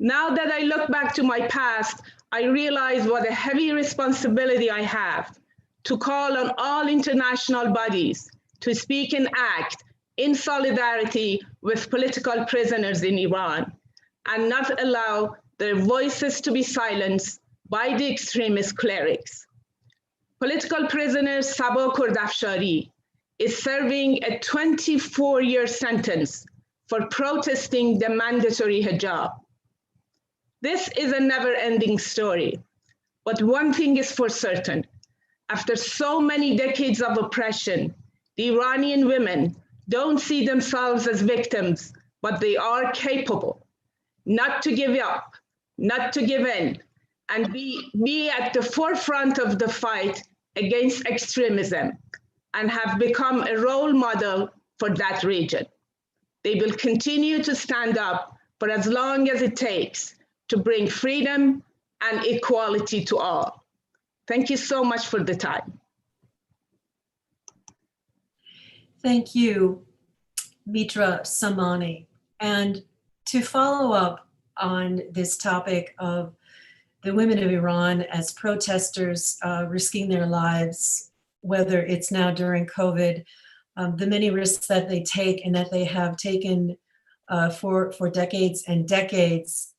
Now that I look back to my past, I realize what a heavy responsibility I have to call on all international bodies to speak and act in solidarity with political prisoners in Iran and not allow their voices to be silenced by the extremist clerics. Political prisoner Sabo Kurdafshari is serving a 24-year sentence for protesting the mandatory hijab. This is a never-ending story, but one thing is for certain. After so many decades of oppression, the Iranian women don't see themselves as victims, but they are capable not to give up, not to give in, and be at the forefront of the fight against extremism, and have become a role model for that region. They will continue to stand up for as long as it takes to bring freedom and equality to all. Thank you so much for the time. Thank you, Mitra Samani. And to follow up on this topic of the women of Iran as protesters risking their lives, whether it's now during COVID, the many risks that they take and that they have taken for decades and decades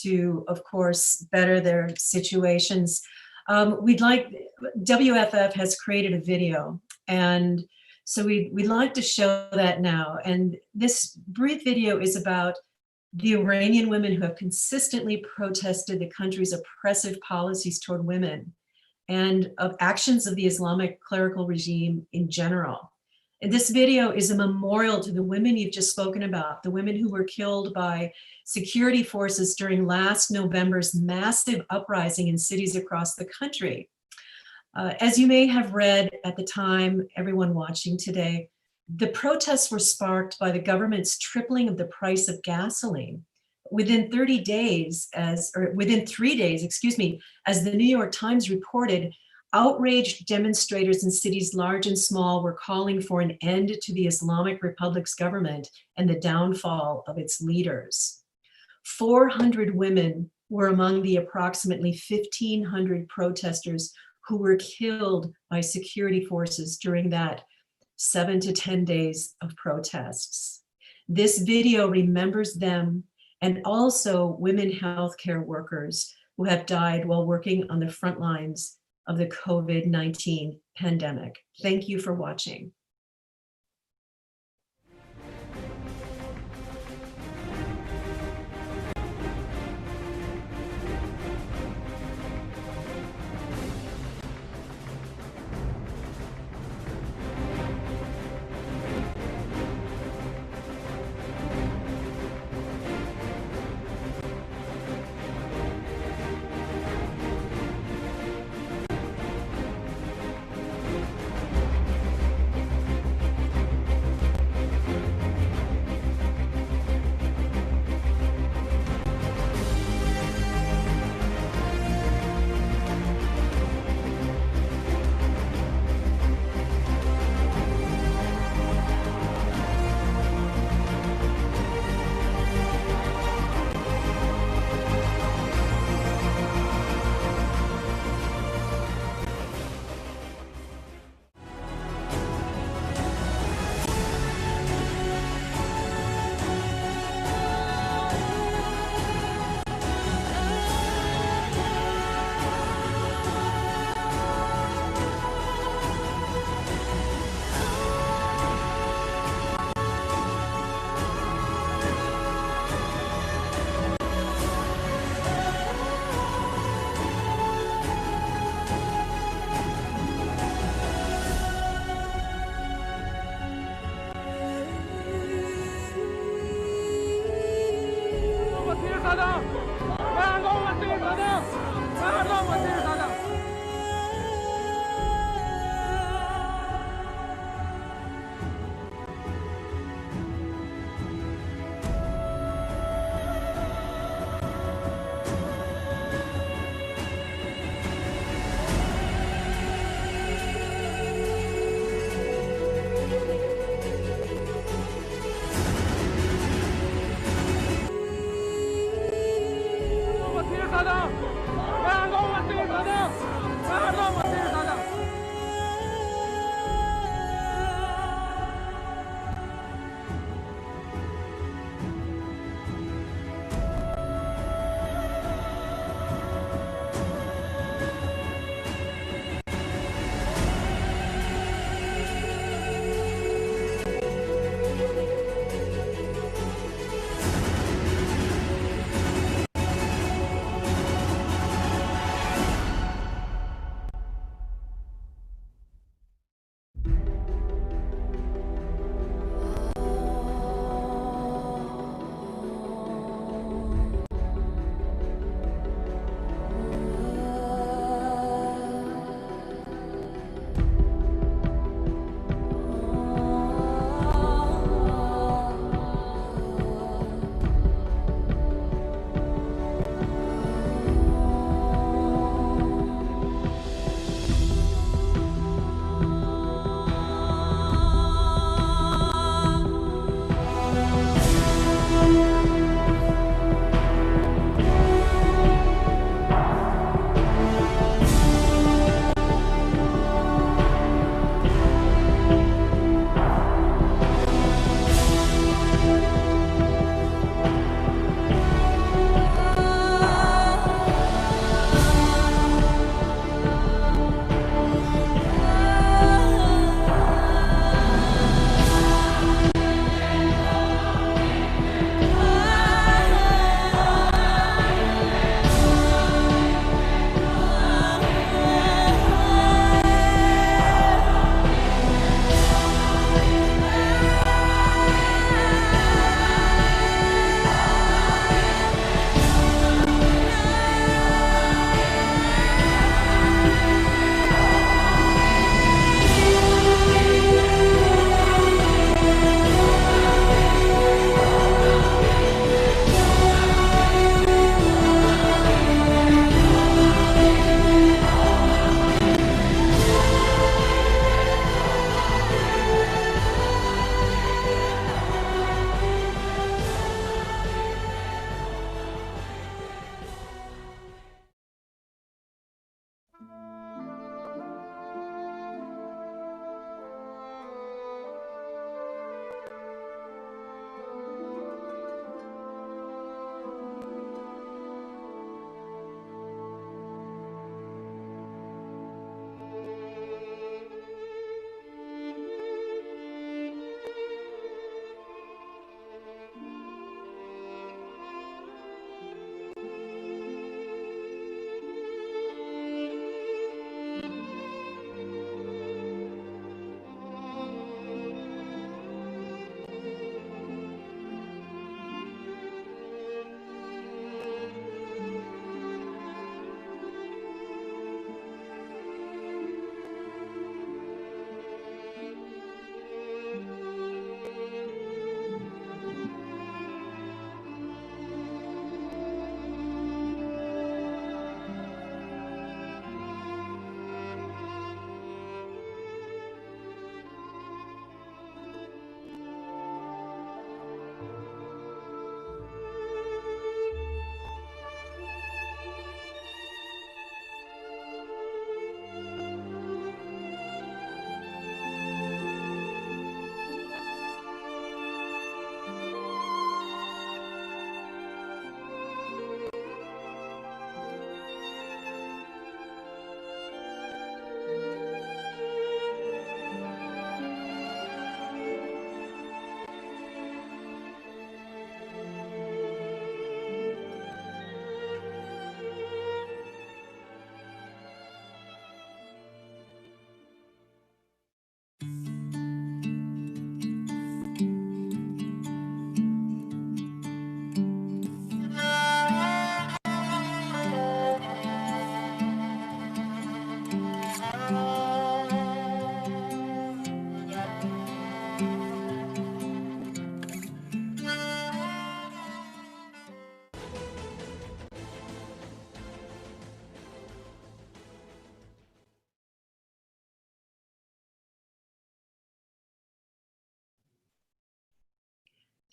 to, of course, better their situations. WFF has created a video, and so we'd like to show that now. And this brief video is about the Iranian women who have consistently protested the country's oppressive policies toward women and of actions of the Islamic clerical regime in general. And this video is a memorial to the women you've just spoken about, the women who were killed by security forces during last November's massive uprising in cities across the country. As you may have read at the time, everyone watching today, the protests were sparked by the government's tripling of the price of gasoline. Within 3 days, as the New York Times reported, outraged demonstrators in cities large and small were calling for an end to the Islamic Republic's government and the downfall of its leaders. 400 women were among the approximately 1,500 protesters who were killed by security forces during that 7 to 10 days of protests. This video remembers them and also women healthcare workers who have died while working on the front lines of the COVID-19 pandemic. Thank you for watching.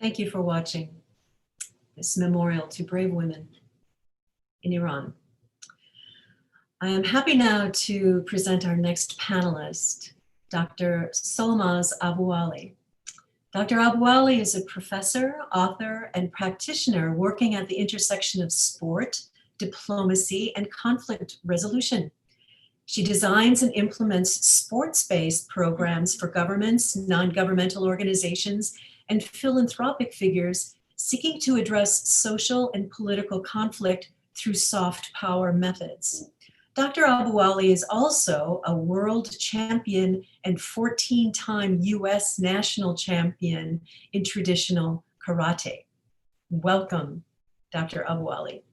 Thank you for watching this memorial to brave women in Iran. I am happy now to present our next panelist, Dr. Solmaz Abou-Ali. Dr. Abou-Ali is a professor, author, and practitioner working at the intersection of sport, diplomacy, and conflict resolution. She designs and implements sports-based programs for governments, non-governmental organizations, and philanthropic figures seeking to address social and political conflict through soft power methods. Dr. Abou-Ali is also a world champion and 14-time US national champion in traditional karate. Welcome, Dr. Abou-Ali.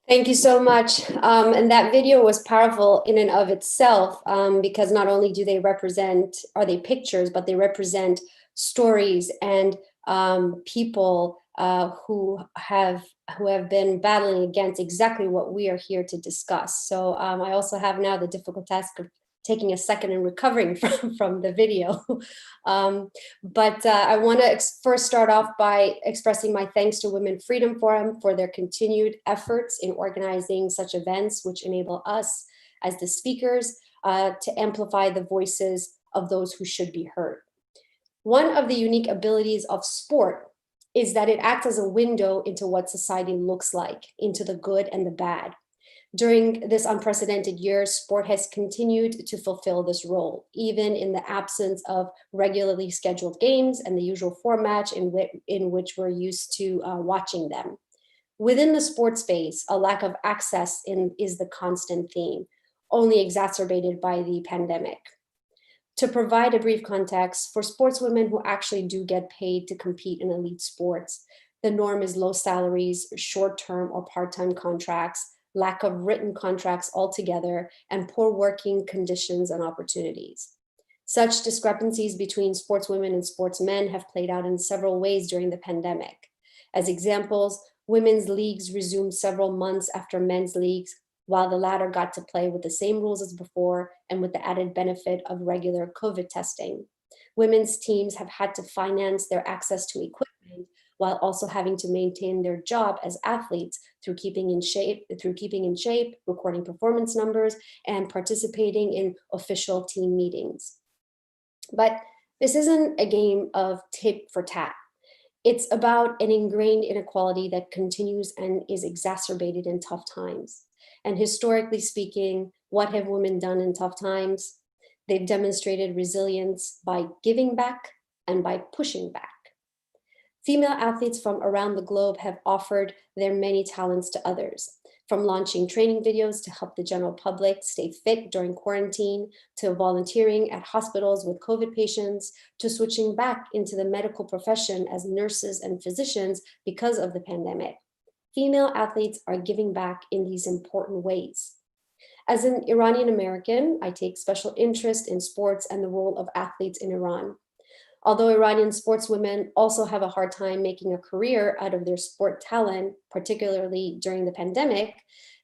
Thank you so much. And that video was powerful in and of itself, because not only do they are they pictures, but they represent stories and people who have been battling against exactly what we are here to discuss. So I also have now the difficult task of taking a second and recovering from the video. But I want to first start off by expressing my thanks to Women Freedom Forum for their continued efforts in organizing such events, which enable us as the speakers to amplify the voices of those who should be heard. One of the unique abilities of sport is that it acts as a window into what society looks like, into the good and the bad. During this unprecedented year, sport has continued to fulfill this role, even in the absence of regularly scheduled games and the usual format in which we're used to watching them. Within the sports space, a lack of access is the constant theme, only exacerbated by the pandemic. To provide a brief context, for sportswomen who actually do get paid to compete in elite sports, the norm is low salaries, short-term or part-time contracts, lack of written contracts altogether, and poor working conditions and opportunities. Such discrepancies between sportswomen and sportsmen have played out in several ways during the pandemic. As examples, women's leagues resumed several months after men's leagues, while the latter got to play with the same rules as before and with the added benefit of regular COVID testing. Women's teams have had to finance their access to equipment while also having to maintain their job as athletes through keeping in shape, recording performance numbers, and participating in official team meetings. But this isn't a game of tit for tat. It's about an ingrained inequality that continues and is exacerbated in tough times. And historically speaking, what have women done in tough times? They've demonstrated resilience by giving back and by pushing back. Female athletes from around the globe have offered their many talents to others, from launching training videos to help the general public stay fit during quarantine, to volunteering at hospitals with COVID patients, to switching back into the medical profession as nurses and physicians because of the pandemic. Female athletes are giving back in these important ways. As an Iranian American, I take special interest in sports and the role of athletes in Iran. Although Iranian sportswomen also have a hard time making a career out of their sport talent, particularly during the pandemic,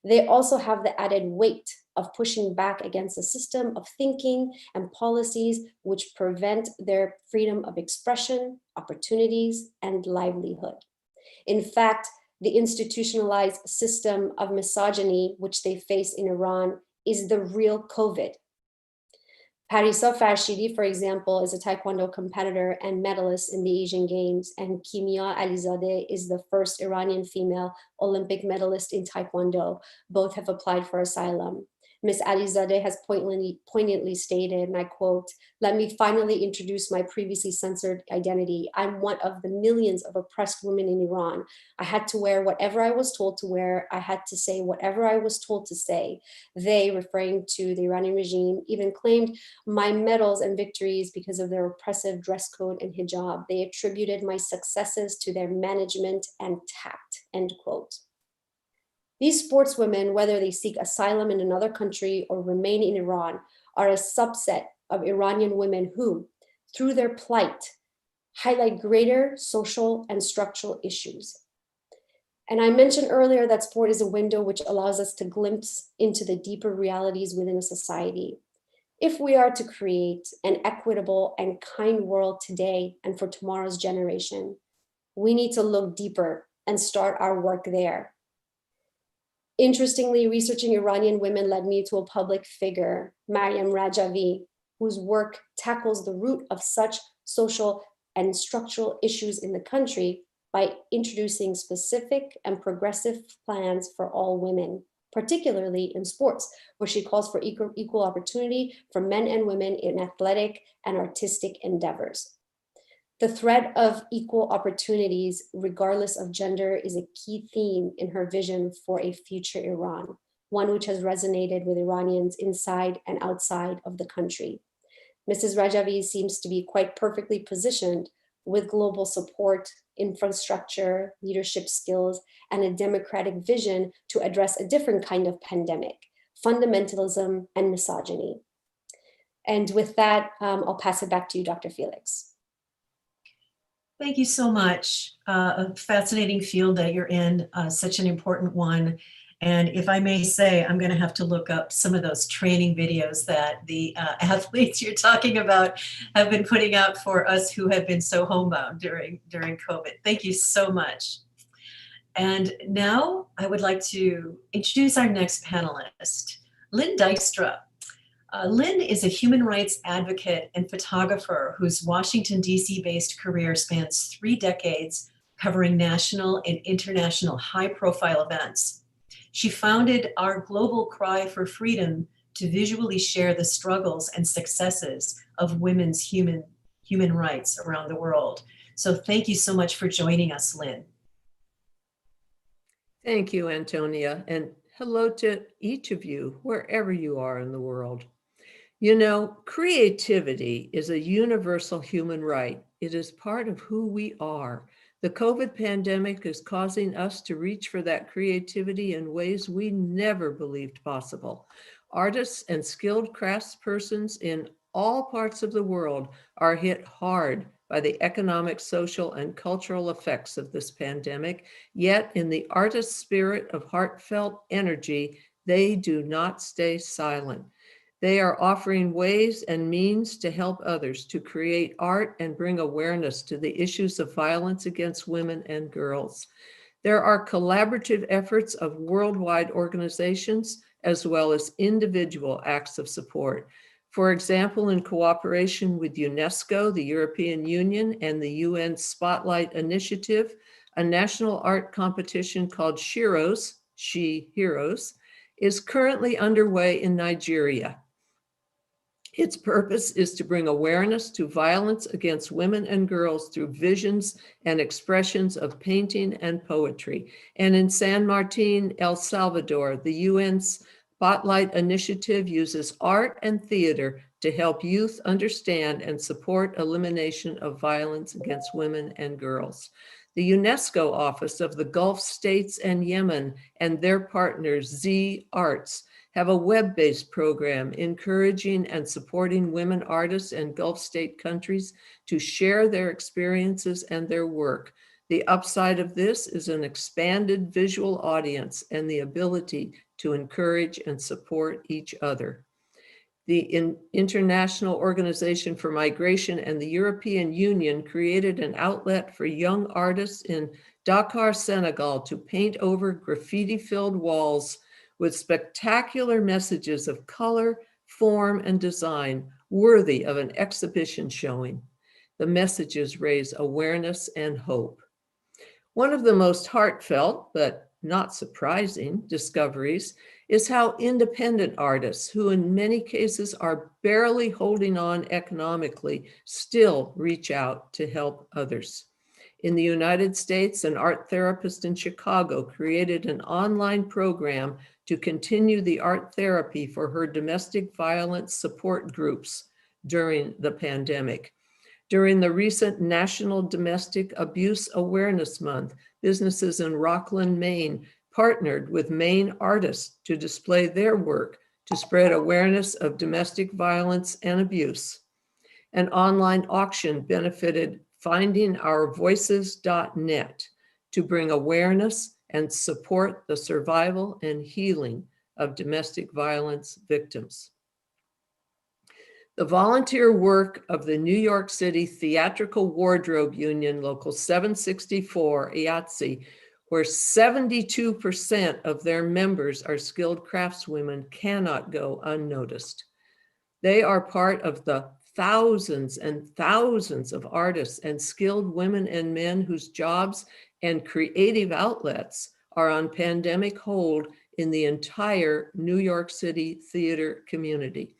they also have the added weight of pushing back against a system of thinking and policies which prevent their freedom of expression, opportunities, and livelihood. In fact, the institutionalized system of misogyny which they face in Iran is the real COVID. Parisa Farshidi, for example, is a Taekwondo competitor and medalist in the Asian Games, and Kimia Alizadeh is the first Iranian female Olympic medalist in Taekwondo. Both have applied for asylum. Ms. Alizadeh has poignantly stated, and I quote, "Let me finally introduce my previously censored identity. I'm one of the millions of oppressed women in Iran. I had to wear whatever I was told to wear. I had to say whatever I was told to say." They, referring to the Iranian regime, even claimed my medals and victories because of their oppressive dress code and hijab. They attributed my successes to their management and tact, end quote. These sportswomen, whether they seek asylum in another country or remain in Iran, are a subset of Iranian women who, through their plight, highlight greater social and structural issues. And I mentioned earlier that sport is a window which allows us to glimpse into the deeper realities within a society. If we are to create an equitable and kind world today and for tomorrow's generation, we need to look deeper and start our work there. Interestingly, researching Iranian women led me to a public figure, Maryam Rajavi, whose work tackles the root of such social and structural issues in the country by introducing specific and progressive plans for all women, particularly in sports, where she calls for equal opportunity for men and women in athletic and artistic endeavors. The thread of equal opportunities, regardless of gender, is a key theme in her vision for a future Iran, one which has resonated with Iranians inside and outside of the country. Mrs. Rajavi seems to be quite perfectly positioned with global support, infrastructure, leadership skills, and a democratic vision to address a different kind of pandemic, fundamentalism and misogyny. And with that, I'll pass it back to you, Dr. Felix. Thank you so much. A fascinating field that you're in, such an important one. And if I may say, I'm going to have to look up some of those training videos that the athletes you're talking about have been putting out for us who have been so homebound during COVID. Thank you so much. And now I would like to introduce our next panelist, Lynn Dykstra. Lynn is a human rights advocate and photographer whose Washington, D.C. based career spans 3 decades, covering national and international high-profile events. She founded Our Global Cry for Freedom to visually share the struggles and successes of women's human rights around the world. So thank you so much for joining us, Lynn. Thank you, Antonia, and hello to each of you, wherever you are in the world. You know, creativity is a universal human right. It is part of who we are. The COVID pandemic is causing us to reach for that creativity in ways we never believed possible. Artists and skilled craftspersons in all parts of the world are hit hard by the economic, social, and cultural effects of this pandemic. Yet in the artist spirit of heartfelt energy, they do not stay silent. They are offering ways and means to help others to create art and bring awareness to the issues of violence against women and girls. There are collaborative efforts of worldwide organizations as well as individual acts of support. For example, in cooperation with UNESCO, the European Union, and the UN Spotlight Initiative, a national art competition called Shiros, She Heroes, is currently underway in Nigeria. Its purpose is to bring awareness to violence against women and girls through visions and expressions of painting and poetry. And in San Martin, El Salvador, the UN's Spotlight Initiative uses art and theater to help youth understand and support elimination of violence against women and girls. The UNESCO Office of the Gulf States and Yemen and their partners, Z Arts, have a web-based program encouraging and supporting women artists and Gulf state countries to share their experiences and their work. The upside of this is an expanded visual audience and the ability to encourage and support each other. The International Organization for Migration and the European Union created an outlet for young artists in Dakar, Senegal, to paint over graffiti-filled walls with spectacular messages of color, form, and design worthy of an exhibition showing. The messages raise awareness and hope. One of the most heartfelt, but not surprising, discoveries is how independent artists, who in many cases are barely holding on economically, still reach out to help others. In the United States, an art therapist in Chicago created an online program to continue the art therapy for her domestic violence support groups during the pandemic. During the recent National Domestic Abuse Awareness Month, businesses in Rockland, Maine, partnered with Maine artists to display their work to spread awareness of domestic violence and abuse. An online auction benefited FindingOurVoices.net to bring awareness and support the survival and healing of domestic violence victims. The volunteer work of the New York City Theatrical Wardrobe Union, Local 764, IATSE, where 72% of their members are skilled craftswomen, cannot go unnoticed. They are part of the thousands and thousands of artists and skilled women and men whose jobs and creative outlets are on pandemic hold in the entire New York City theater community.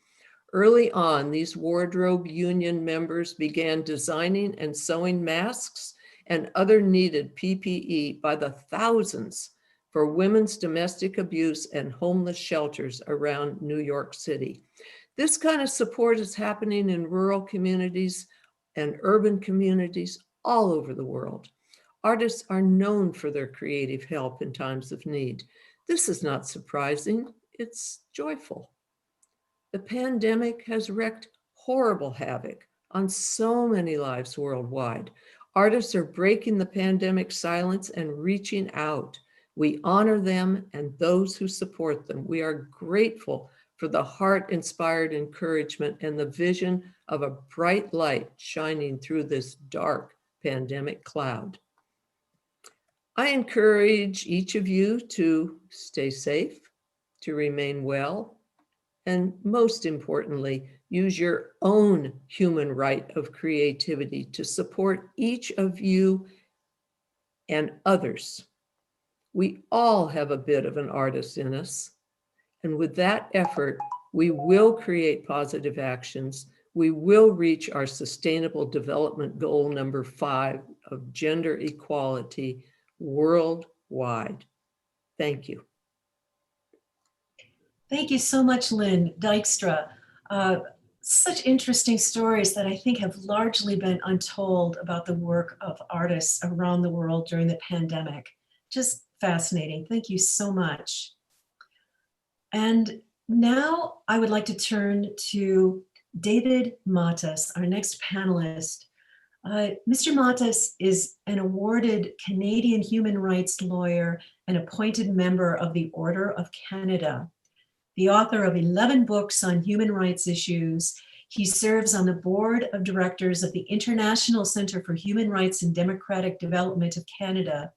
Early on, these wardrobe union members began designing and sewing masks and other needed PPE by the thousands for women's domestic abuse and homeless shelters around New York City. This kind of support is happening in rural communities and urban communities all over the world. Artists are known for their creative help in times of need. This is not surprising, it's joyful. The pandemic has wreaked horrible havoc on so many lives worldwide. Artists are breaking the pandemic silence and reaching out. We honor them and those who support them. We are grateful for the heart-inspired encouragement and the vision of a bright light shining through this dark pandemic cloud. I encourage each of you to stay safe, to remain well, and most importantly, use your own human right of creativity to support each of you and others. We all have a bit of an artist in us. And with that effort, we will create positive actions. We will reach our Sustainable Development Goal number 5 of gender equality worldwide. Thank you. Thank you so much, Lynn Dykstra. Such interesting stories that I think have largely been untold about the work of artists around the world during the pandemic. Just fascinating. Thank you so much. And now I would like to turn to David Matas, our next panelist. Mr. Matas is an awarded Canadian human rights lawyer and appointed member of the Order of Canada. The author of 11 books on human rights issues, he serves on the board of directors of the International Centre for Human Rights and Democratic Development of Canada.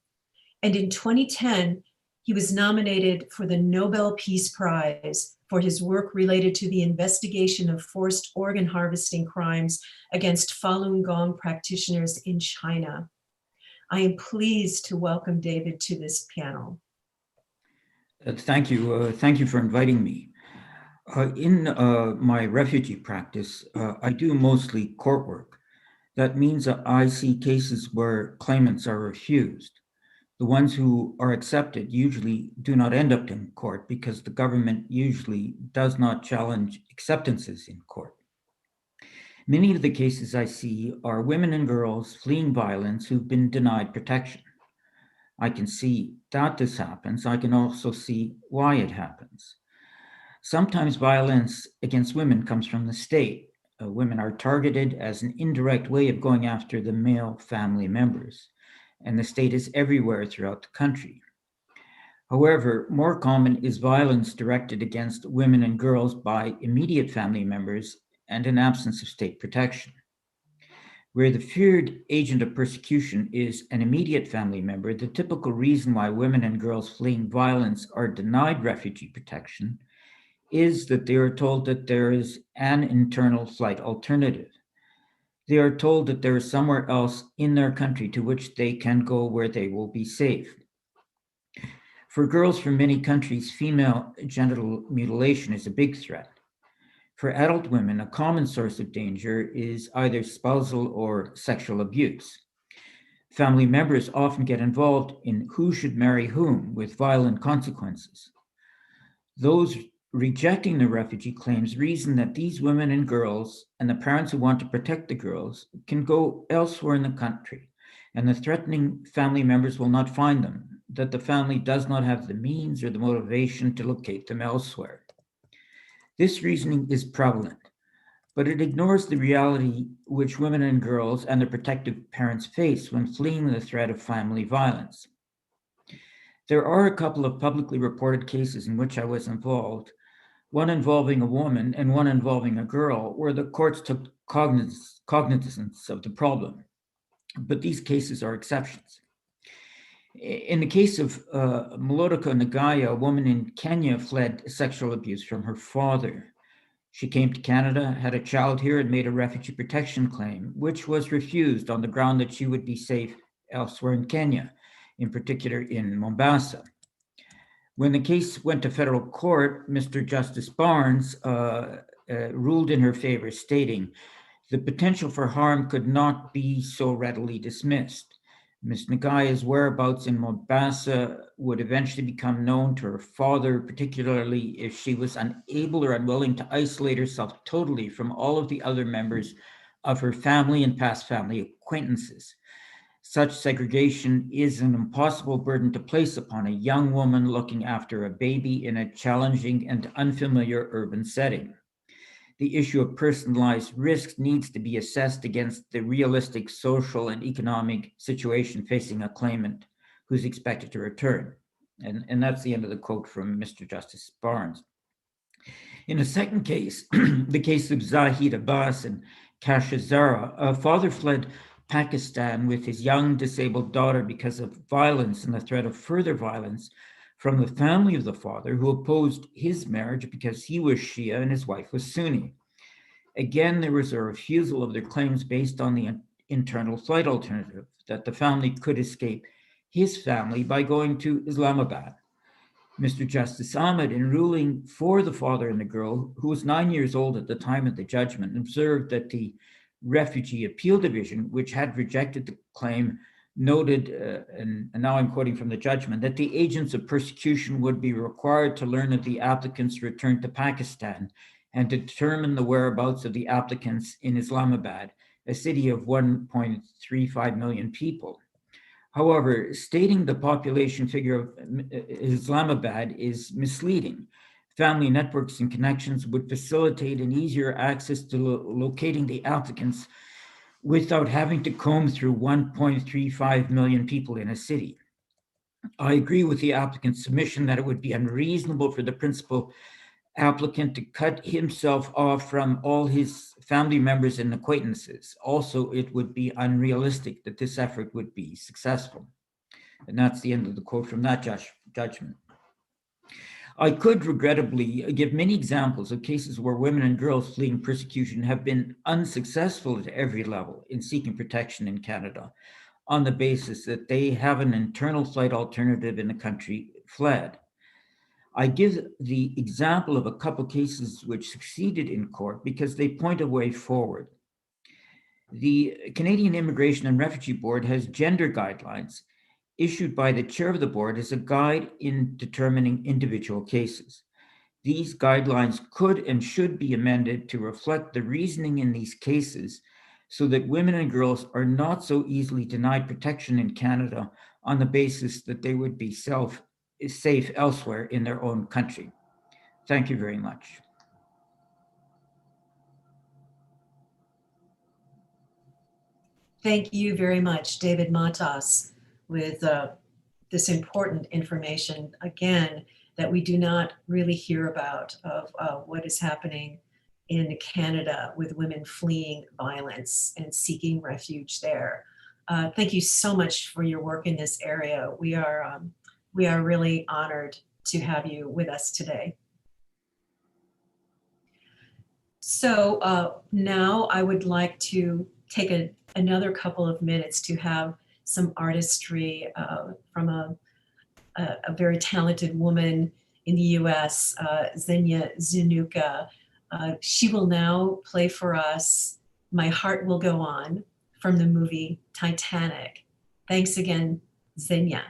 And in 2010, he was nominated for the Nobel Peace Prize for his work related to the investigation of forced organ harvesting crimes against Falun Gong practitioners in China. I am pleased to welcome David to this panel. Thank you. Thank you for inviting me. In my refugee practice, I do mostly court work. That means that I see cases where claimants are refused. The ones who are accepted usually do not end up in court because the government usually does not challenge acceptances in court. Many of the cases I see are women and girls fleeing violence who've been denied protection. I can see that this happens. I can also see why it happens. Sometimes violence against women comes from the state. Women are targeted as an indirect way of going after the male family members, and the state is everywhere throughout the country. However, more common is violence directed against women and girls by immediate family members and an absence of state protection. Where the feared agent of persecution is an immediate family member, the typical reason why women and girls fleeing violence are denied refugee protection is that they are told that there is an internal flight alternative. They are told that there is somewhere else in their country to which they can go where they will be safe. For girls from many countries, female genital mutilation is a big threat. For adult women, a common source of danger is either spousal or sexual abuse. Family members often get involved in who should marry whom with violent consequences. Those rejecting the refugee claims reason that these women and girls and the parents who want to protect the girls can go elsewhere in the country, and the threatening family members will not find them, that the family does not have the means or the motivation to locate them elsewhere. This reasoning is prevalent, but it ignores the reality which women and girls and their protective parents face when fleeing the threat of family violence. There are a couple of publicly reported cases in which I was involved one involving a woman and one involving a girl, where the courts took cognizance of the problem. But these cases are exceptions. In the case of Molodika Nagaya, a woman in Kenya fled sexual abuse from her father. She came to Canada, had a child here, and made a refugee protection claim, which was refused on the ground that she would be safe elsewhere in Kenya, in particular in Mombasa. When the case went to federal court, Mr. Justice Barnes ruled in her favor, stating the potential for harm could not be so readily dismissed. Ms. Nagaya's whereabouts in Mombasa would eventually become known to her father, particularly if she was unable or unwilling to isolate herself totally from all of the other members of her family and past family acquaintances. Such segregation is an impossible burden to place upon a young woman looking after a baby in a challenging and unfamiliar urban setting. The issue of personalized risk needs to be assessed against the realistic social and economic situation facing a claimant who's expected to return. And that's the end of the quote from Mr. Justice Barnes. In a second case, the case of Zahid Abbas and Kasha Zara, a father fled Pakistan with his young disabled daughter because of violence and the threat of further violence from the family of the father, who opposed his marriage because he was Shia and his wife was Sunni. Again, there was a refusal of their claims based on the internal flight alternative, that the family could escape his family by going to Islamabad. Mr. Justice Ahmed, in ruling for the father and the girl, who was 9 years old at the time of the judgment, observed that the Refugee Appeal Division, which had rejected the claim, noted, and now I'm quoting from the judgment, that the agents of persecution would be required to learn of the applicants' return to Pakistan and to determine the whereabouts of the applicants in Islamabad, a city of 1.35 million people. However, stating the population figure of Islamabad is misleading. Family networks and connections would facilitate an easier access to locating the applicants without having to comb through 1.35 million people in a city. I agree with the applicant's submission that it would be unreasonable for the principal applicant to cut himself off from all his family members and acquaintances. Also, it would be unrealistic that this effort would be successful. And that's the end of the quote from that judgment. I could regrettably give many examples of cases where women and girls fleeing persecution have been unsuccessful at every level in seeking protection in Canada on the basis that they have an internal flight alternative in the country fled. I give the example of a couple cases which succeeded in court because they point a way forward. The Canadian Immigration and Refugee Board has gender guidelines issued by the chair of the board as a guide in determining individual cases. These guidelines could and should be amended to reflect the reasoning in these cases so that women and girls are not so easily denied protection in Canada on the basis that they would be safe elsewhere in their own country. Thank you very much. Thank you very much, David Matas, with this important information, again, that we do not really hear about of what is happening in Canada with women fleeing violence and seeking refuge there. Thank you so much for your work in this area. We are really honored to have you with us today. So now I would like to take another couple of minutes to have some artistry from a very talented woman in the US, Xenia Zinuka. She will now play for us My Heart Will Go On from the movie Titanic. Thanks again, Xenia.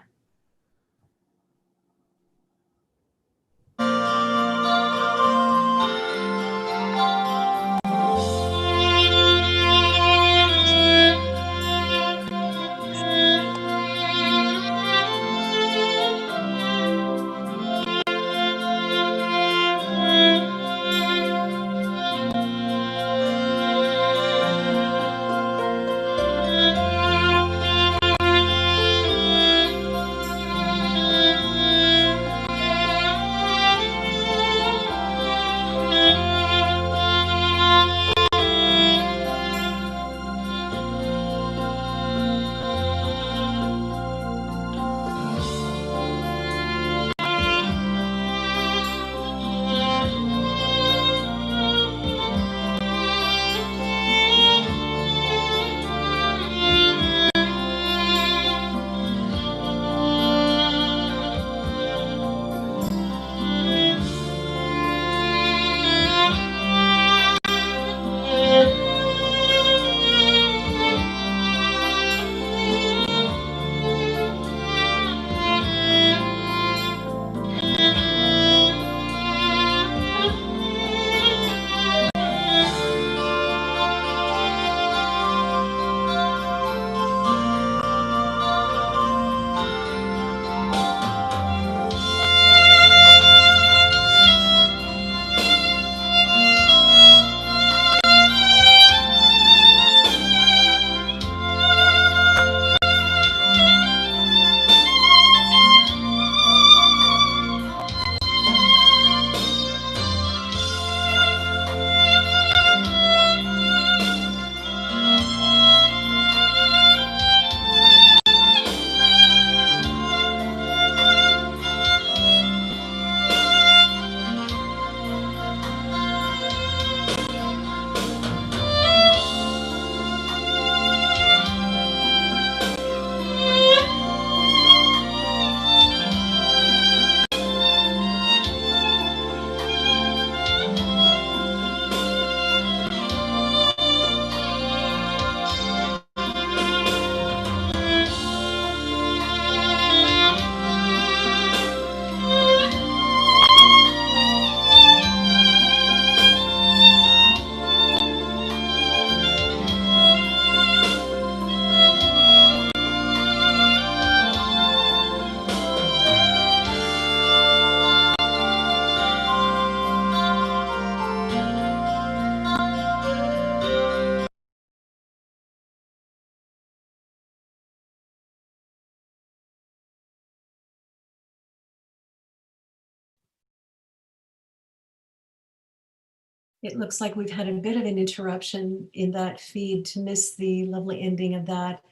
It looks like we've had a bit of an interruption in that feed to miss the lovely ending of that.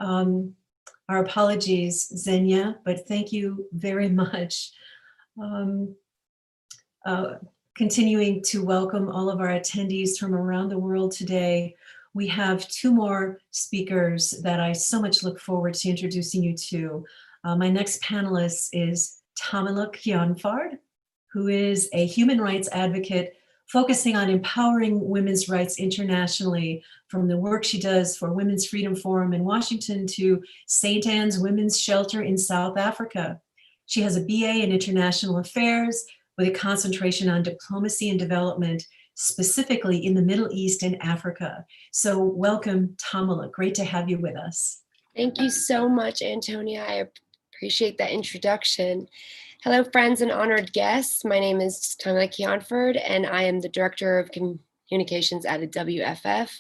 Our apologies, Xenia, but thank you very much. Um, Continuing to welcome all of our attendees from around the world today. We have two more speakers that I so much look forward to introducing you to. My next panelist is Tamila Kionfard, who is a human rights advocate focusing on empowering women's rights internationally, from the work she does for Women's Freedom Forum in Washington to St. Anne's Women's Shelter in South Africa. She has a BA in International Affairs with a concentration on diplomacy and development, specifically in the Middle East and Africa. So welcome, Tamila. Great to have you with us. Thank you so much, Antonia. I appreciate that introduction. Hello, friends and honored guests. My name is Tamila Kionfard, and I am the Director of Communications at the WFF.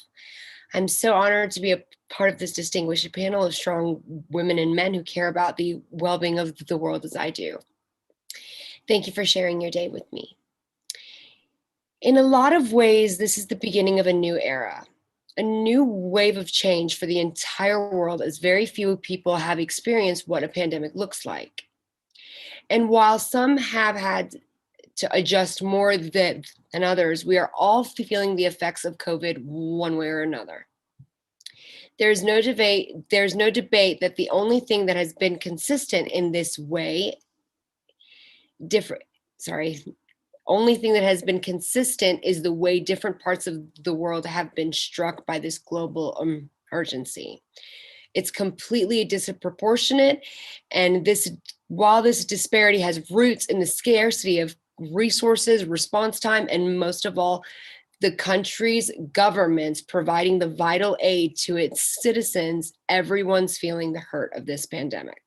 I'm so honored to be a part of this distinguished panel of strong women and men who care about the well-being of the world as I do. Thank you for sharing your day with me. In a lot of ways, this is the beginning of a new era, a new wave of change for the entire world, as very few people have experienced what a pandemic looks like. And while some have had to adjust more than others, we are all feeling the effects of COVID one way or another. There's no debate that the only thing that has been consistent in this way, only thing that has been consistent is the way different parts of the world have been struck by this global emergency. It's completely disproportionate, and while this disparity has roots in the scarcity of resources, response time, and most of all, the country's governments providing the vital aid to its citizens, everyone's feeling the hurt of this pandemic.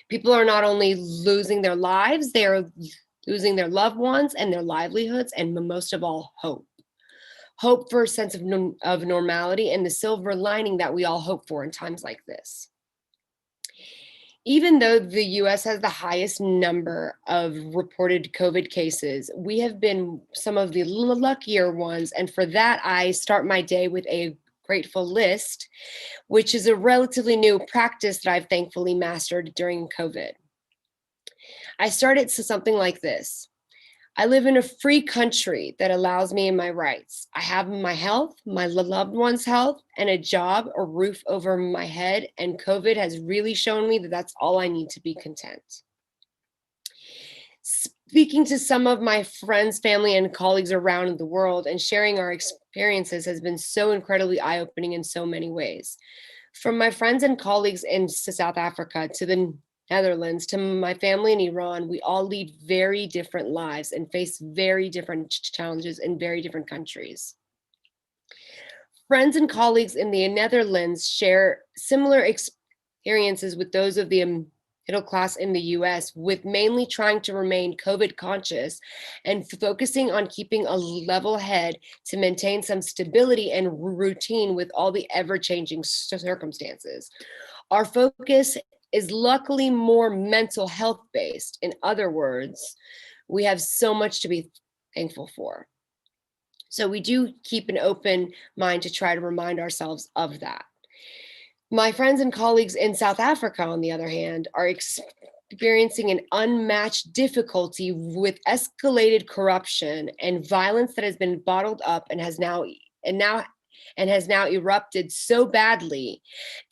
People are not only losing their lives, they are losing their loved ones and their livelihoods, and most of all, hope. Hope for a sense of normality and the silver lining that we all hope for in times like this. Even though the US has the highest number of reported COVID cases, we have been some of the luckier ones, and for that, I start my day with a grateful list, which is a relatively new practice that I've thankfully mastered during COVID. I started something like this. I live in a free country that allows me my rights. I have my health, my loved one's health, and a job, a roof over my head, and COVID has really shown me that that's all I need to be content. Speaking to some of my friends, family, and colleagues around the world and sharing our experiences has been so incredibly eye-opening in so many ways. From my friends and colleagues in South Africa to the Netherlands to my family in Iran, we all lead very different lives and face very different challenges in very different countries. Friends and colleagues in the Netherlands share similar experiences with those of the middle class in the US, with mainly trying to remain COVID conscious and focusing on keeping a level head to maintain some stability and routine with all the ever-changing circumstances. Our focus is luckily more mental health based. In other words, we have so much to be thankful for. So we do keep an open mind to try to remind ourselves of that. My friends and colleagues in South Africa, on the other hand, are experiencing an unmatched difficulty with escalated corruption and violence that has been bottled up and has now erupted so badly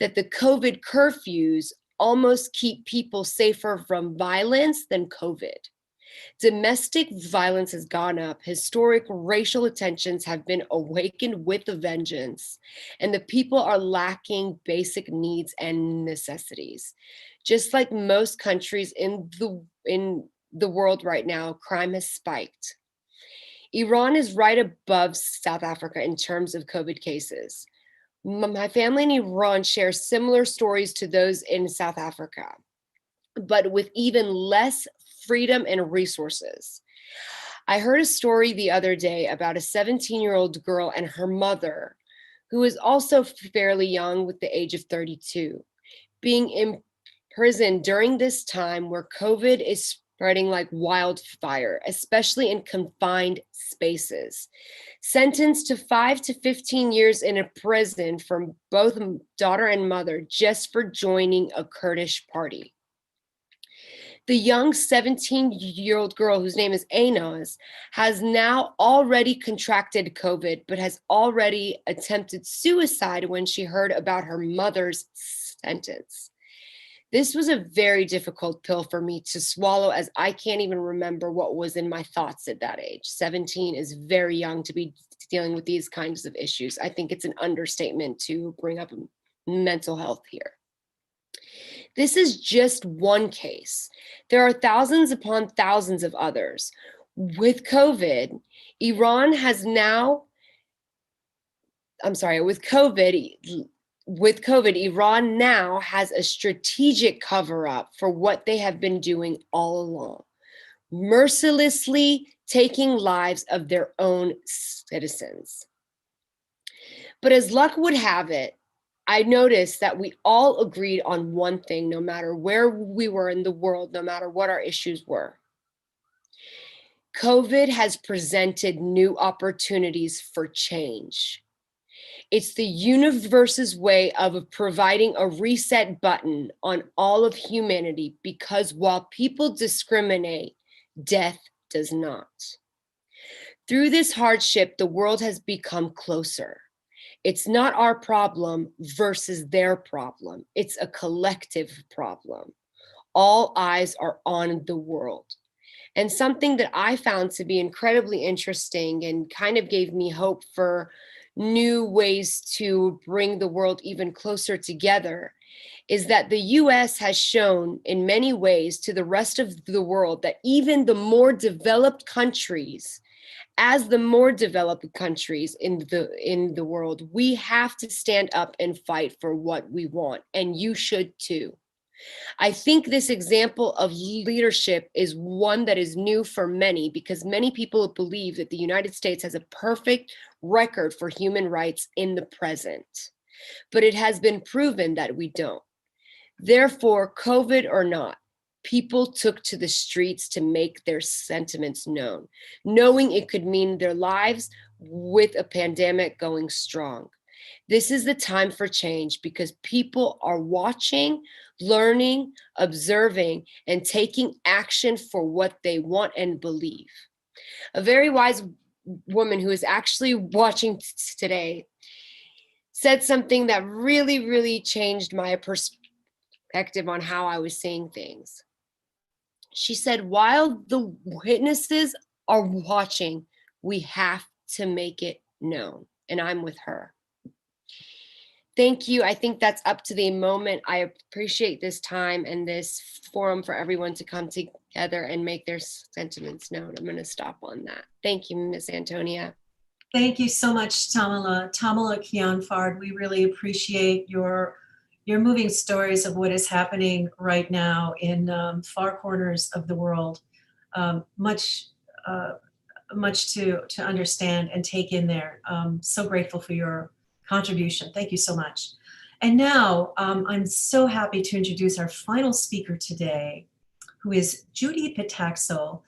that the COVID curfews almost keep people safer from violence than COVID. Domestic violence has gone up, historic racial tensions have been awakened with a vengeance, and the people are lacking basic needs and necessities. Just like most countries in the world right now, crime has spiked. Iran is right above South Africa in terms of COVID cases. My family in Iran shares similar stories to those in South Africa, but with even less freedom and resources. I heard a story the other day about a 17-year-old girl and her mother, who is also fairly young with the age of 32, being imprisoned during this time where COVID is spreading like wildfire, especially in confined spaces. Sentenced to 5 to 15 years in a prison for both daughter and mother just for joining a Kurdish party. The young 17-year-old girl, whose name is Aynaz, has now already contracted COVID, but has already attempted suicide when she heard about her mother's sentence. This was a very difficult pill for me to swallow, as I can't even remember what was in my thoughts at that age. 17 is very young to be dealing with these kinds of issues. I think it's an understatement to bring up mental health here. This is just one case. There are thousands upon thousands of others. With COVID, Iran now has a strategic cover-up for what they have been doing all along, mercilessly taking lives of their own citizens. But as luck would have it, I noticed that we all agreed on one thing, no matter where we were in the world, no matter what our issues were. COVID has presented new opportunities for change. It's the universe's way of providing a reset button on all of humanity, because while people discriminate, death does not. Through this hardship, the world has become closer. It's not our problem versus their problem. It's a collective problem. All eyes are on the world. And something that I found to be incredibly interesting and kind of gave me hope for new ways to bring the world even closer together is that the US has shown in many ways to the rest of the world that even the more developed countries, as the more developed countries in the world, we have to stand up and fight for what we want, and you should too. I think this example of leadership is one that is new for many, because many people believe that the United States has a perfect record for human rights in the present, but it has been proven that we don't. Therefore, COVID or not, people took to the streets to make their sentiments known, knowing it could mean their lives with a pandemic going strong. This is the time for change, because people are watching, learning, observing, and taking action for what they want and believe. A very wise woman who is actually watching today said something that really, really changed my perspective on how I was seeing things. She said, while the witnesses are watching, we have to make it known. And I'm with her. Thank you. I think that's up to the moment. I appreciate this time and this forum for everyone to come together and make their sentiments known. I'm going to stop on that. Thank you, Ms. Antonia. Thank you so much, Tamala Kianfard. We really appreciate your moving stories of what is happening right now in far corners of the world. Much to understand and take in there. So grateful for your contribution. Thank you so much. And now I'm so happy to introduce our final speaker today, who is Judy Petaxel.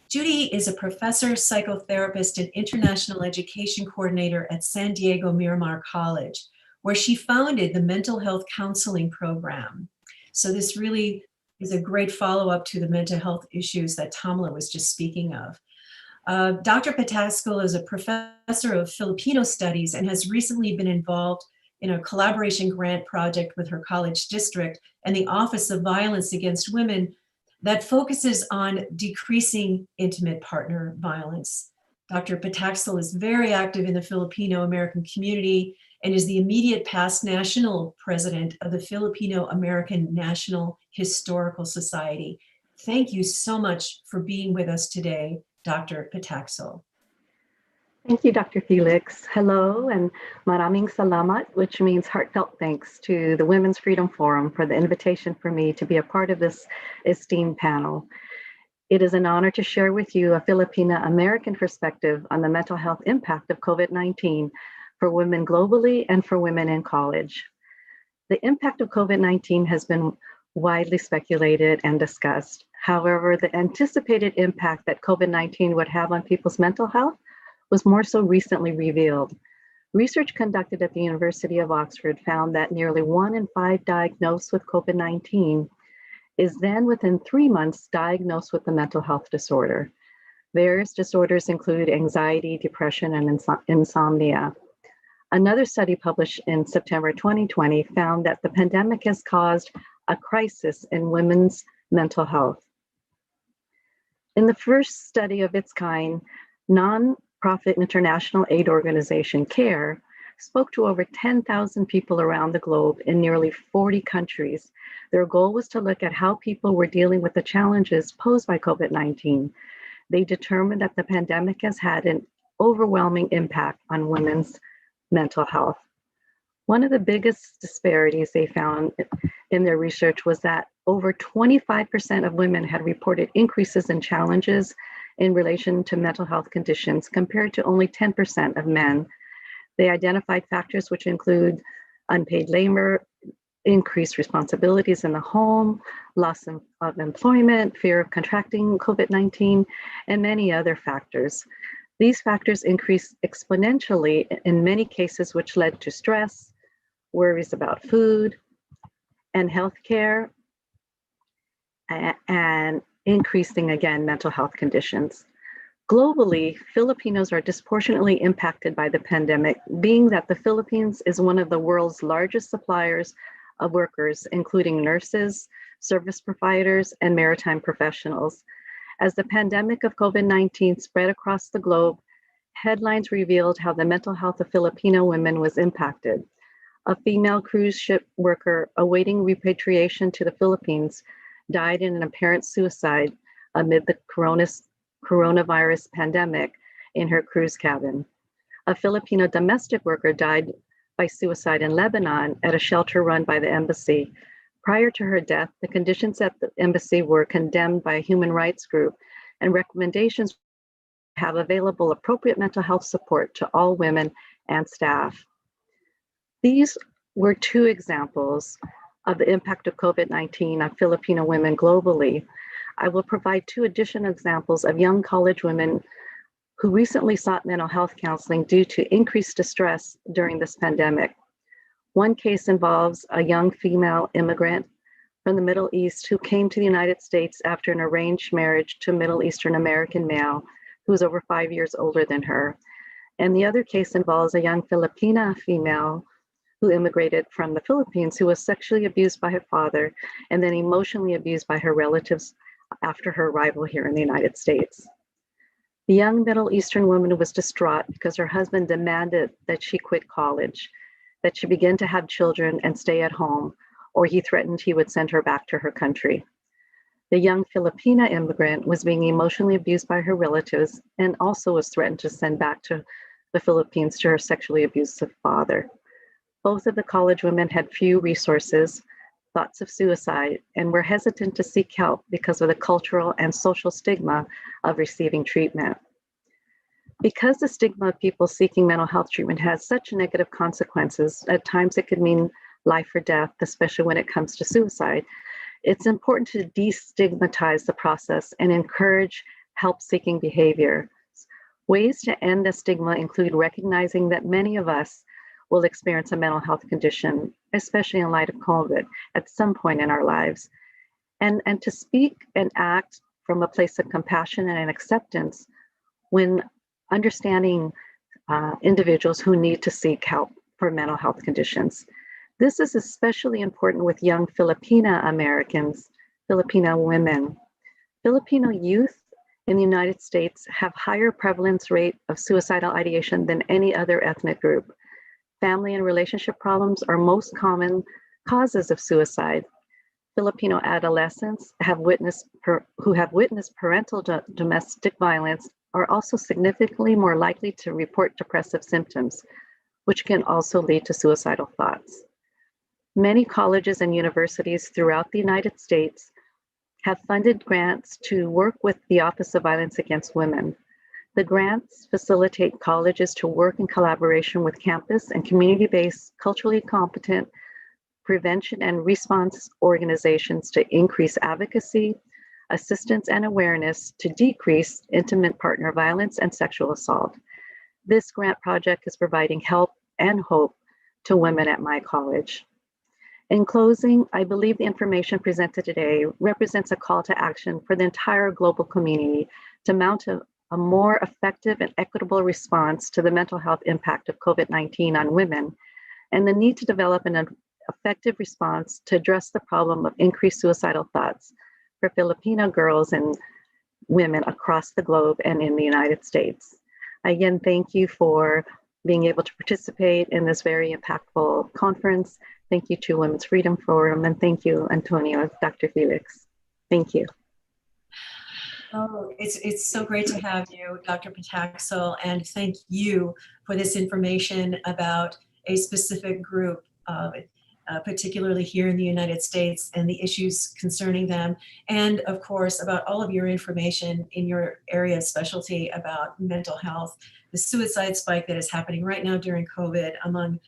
Judy is a professor, psychotherapist, and international education coordinator at San Diego Miramar College, where she founded the mental health counseling program. So this really is a great follow-up to the mental health issues that Tamala was just speaking of. Dr. Petaxel is a professor of Filipino studies and has recently been involved in a collaboration grant project with her college district and the Office of Violence Against Women that focuses on decreasing intimate partner violence. Dr. Petaxel is very active in the Filipino American community and is the immediate past national president of the Filipino American National Historical Society. Thank you so much for being with us today, Dr. Petaxel. Thank you, Dr. Felix. Hello, and maraming salamat, which means heartfelt thanks to the Women's Freedom Forum for the invitation for me to be a part of this esteemed panel. It is an honor to share with you a Filipina American perspective on the mental health impact of COVID-19 for women globally and for women in college. The impact of COVID-19 has been widely speculated and discussed. However, the anticipated impact that COVID-19 would have on people's mental health was more so recently revealed. Research conducted at the University of Oxford found that nearly 1 in 5 diagnosed with COVID-19 is then within 3 months diagnosed with a mental health disorder. Various disorders include anxiety, depression, and insomnia. Another study published in September 2020 found that the pandemic has caused a crisis in women's mental health. In the first study of its kind, non-profit international aid organization CARE spoke to over 10,000 people around the globe in nearly 40 countries. Their goal was to look at how people were dealing with the challenges posed by COVID-19. They determined that the pandemic has had an overwhelming impact on women's mental health. One of the biggest disparities they found in their research was that over 25% of women had reported increases in challenges in relation to mental health conditions compared to only 10% of men. They identified factors which include unpaid labor, increased responsibilities in the home, loss of employment, fear of contracting COVID-19, and many other factors. These factors increased exponentially in many cases, which led to stress, worries about food and healthcare, and increasing, again, mental health conditions. Globally, Filipinos are disproportionately impacted by the pandemic, being that the Philippines is one of the world's largest suppliers of workers, including nurses, service providers, and maritime professionals. As the pandemic of COVID-19 spread across the globe, headlines revealed how the mental health of Filipino women was impacted. A female cruise ship worker awaiting repatriation to the Philippines died in an apparent suicide amid the coronavirus pandemic in her cruise cabin. A Filipino domestic worker died by suicide in Lebanon at a shelter run by the embassy. Prior to her death, the conditions at the embassy were condemned by a human rights group, and recommendations have available appropriate mental health support to all women and staff. These were 2 examples of the impact of COVID-19 on Filipino women globally. I will provide 2 additional examples of young college women who recently sought mental health counseling due to increased distress during this pandemic. One case involves a young female immigrant from the Middle East who came to the United States after an arranged marriage to a Middle Eastern American male who was over 5 years older than her. And the other case involves a young Filipina female who immigrated from the Philippines, who was sexually abused by her father and then emotionally abused by her relatives after her arrival here in the United States. The young Middle Eastern woman was distraught because her husband demanded that she quit college, that she begin to have children and stay at home, or he threatened he would send her back to her country. The young Filipina immigrant was being emotionally abused by her relatives and also was threatened to send back to the Philippines to her sexually abusive father. Both of the college women had few resources, thoughts of suicide, and were hesitant to seek help because of the cultural and social stigma of receiving treatment. Because the stigma of people seeking mental health treatment has such negative consequences, at times it could mean life or death, especially when it comes to suicide, it's important to destigmatize the process and encourage help-seeking behavior. Ways to end the stigma include recognizing that many of us will experience a mental health condition, especially in light of COVID, at some point in our lives. And to speak and act from a place of compassion and acceptance when understanding individuals who need to seek help for mental health conditions. This is especially important with young Filipina Americans, Filipina women. Filipino youth in the United States have higher prevalence rate of suicidal ideation than any other ethnic group. Family and relationship problems are most common causes of suicide. Filipino adolescents who have witnessed parental domestic violence are also significantly more likely to report depressive symptoms, which can also lead to suicidal thoughts. Many colleges and universities throughout the United States have funded grants to work with the Office of Violence Against Women. The grants facilitate colleges to work in collaboration with campus and community-based, culturally competent prevention and response organizations to increase advocacy, assistance and awareness to decrease intimate partner violence and sexual assault. This grant project is providing help and hope to women at my college. In closing, I believe the information presented today represents a call to action for the entire global community to mount a more effective and equitable response to the mental health impact of COVID-19 on women, and the need to develop an effective response to address the problem of increased suicidal thoughts for Filipino girls and women across the globe and in the United States. Again, thank you for being able to participate in this very impactful conference. Thank you to Women's Freedom Forum, and thank you, Antonio, Dr. Felix. Thank you. Oh, it's so great to have you, Dr. Pataxil, and thank you for this information about a specific group, particularly here in the United States, and the issues concerning them, and of course about all of your information in your area of specialty about mental health, the suicide spike that is happening right now during COVID among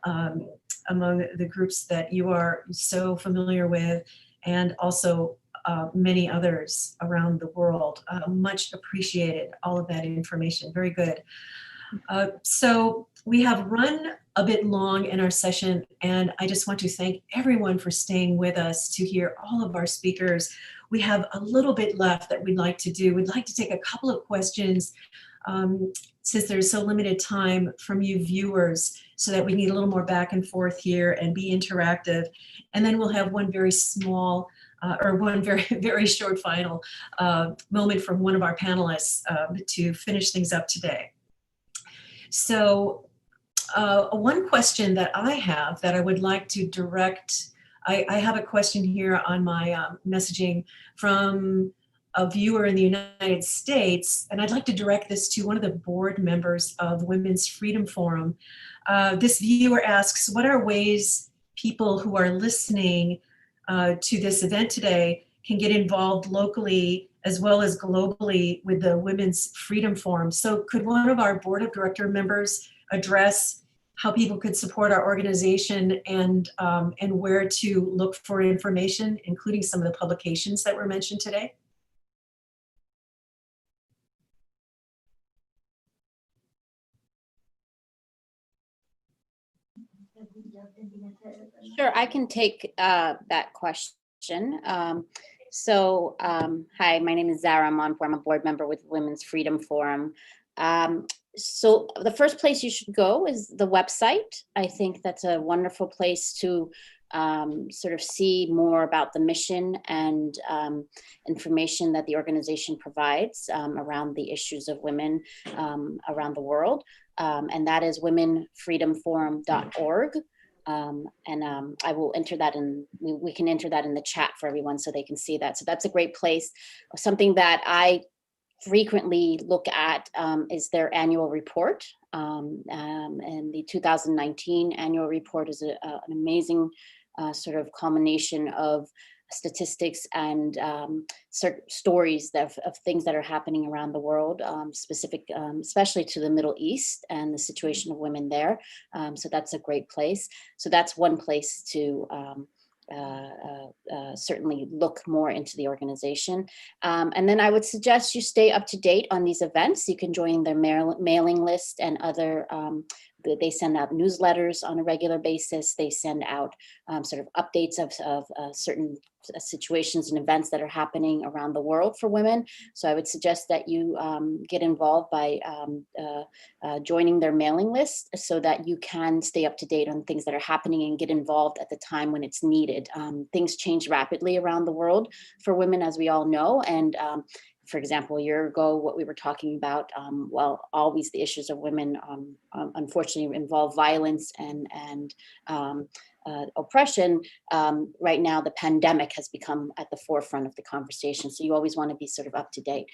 the groups that you are so familiar with, and also many others around the world. Much appreciated, all of that information, very good. So we have run a bit long in our session, and I just want to thank everyone for staying with us to hear all of our speakers. We have a little bit left that we'd like to do. We'd like to take a couple of questions since there's so limited time from you viewers, so that we can get a little more back and forth here and be interactive. And then we'll have one very small or one very short final moment from one of our panelists to finish things up today. So one question that I have that I would like to direct, I have a question here on my messaging from a viewer in the United States, and I'd like to direct this to one of the board members of Women's Freedom Forum. This viewer asks, what are ways people who are listening to this event today can get involved locally as well as globally with the Women's Freedom Forum? So could one of our board of director members address how people could support our organization and where to look for information, including some of the publications that were mentioned today? Sure, I can take that question. Hi, my name is Zara Monfort. I'm a board member with Women's Freedom Forum. So the first place you should go is the website. I think that's a wonderful place to sort of see more about the mission and information that the organization provides around the issues of women around the world. And that is womenfreedomforum.org. I will enter that in, we can enter that in the chat for everyone so they can see that. So that's a great place. Something that I frequently look at is their annual report. And the 2019 annual report is an amazing sort of culmination of statistics and stories of things that are happening around the world, specific, especially to the Middle East and the situation of women there. So that's a great place. So that's one place to certainly look more into the organization. And then I would suggest you stay up to date on these events. You can join their mailing list and other, they send out newsletters on a regular basis. They send out sort of updates of certain situations and events that are happening around the world for women. So I would suggest that you get involved by joining their mailing list so that you can stay up to date on things that are happening and get involved at the time when it's needed. Things change rapidly around the world for women, as we all know. And for example, a year ago, what we were talking about, well, always the issues of women unfortunately involve violence and oppression. Right now, the pandemic has become at the forefront of the conversation. So you always want to be sort of up to date.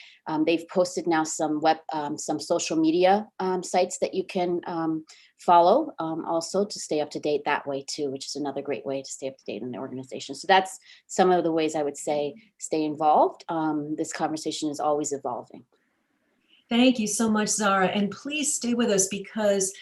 They've posted now some some social media sites that you can follow also to stay up to date that way too, which is another great way to stay up to date in the organization. So that's some of the ways I would say stay involved. This conversation is always evolving. Thank you so much, Zara. And please stay with us because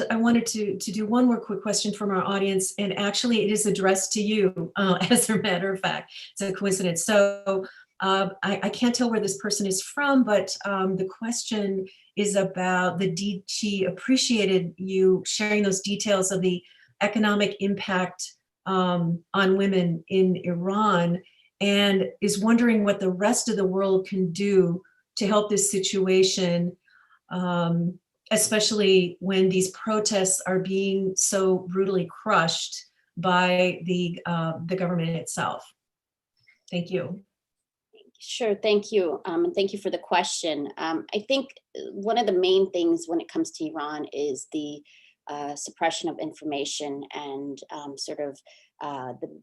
I wanted to do one more quick question from our audience, and actually it is addressed to you, as a matter of fact. It's a coincidence. So I can't tell where this person is from, but the question is about she appreciated you sharing those details of the economic impact on women in Iran, and is wondering what the rest of the world can do to help this situation, especially when these protests are being so brutally crushed by the government itself. Thank you. Sure, thank you. And thank you for the question. I think one of the main things when it comes to Iran is the suppression of information and sort of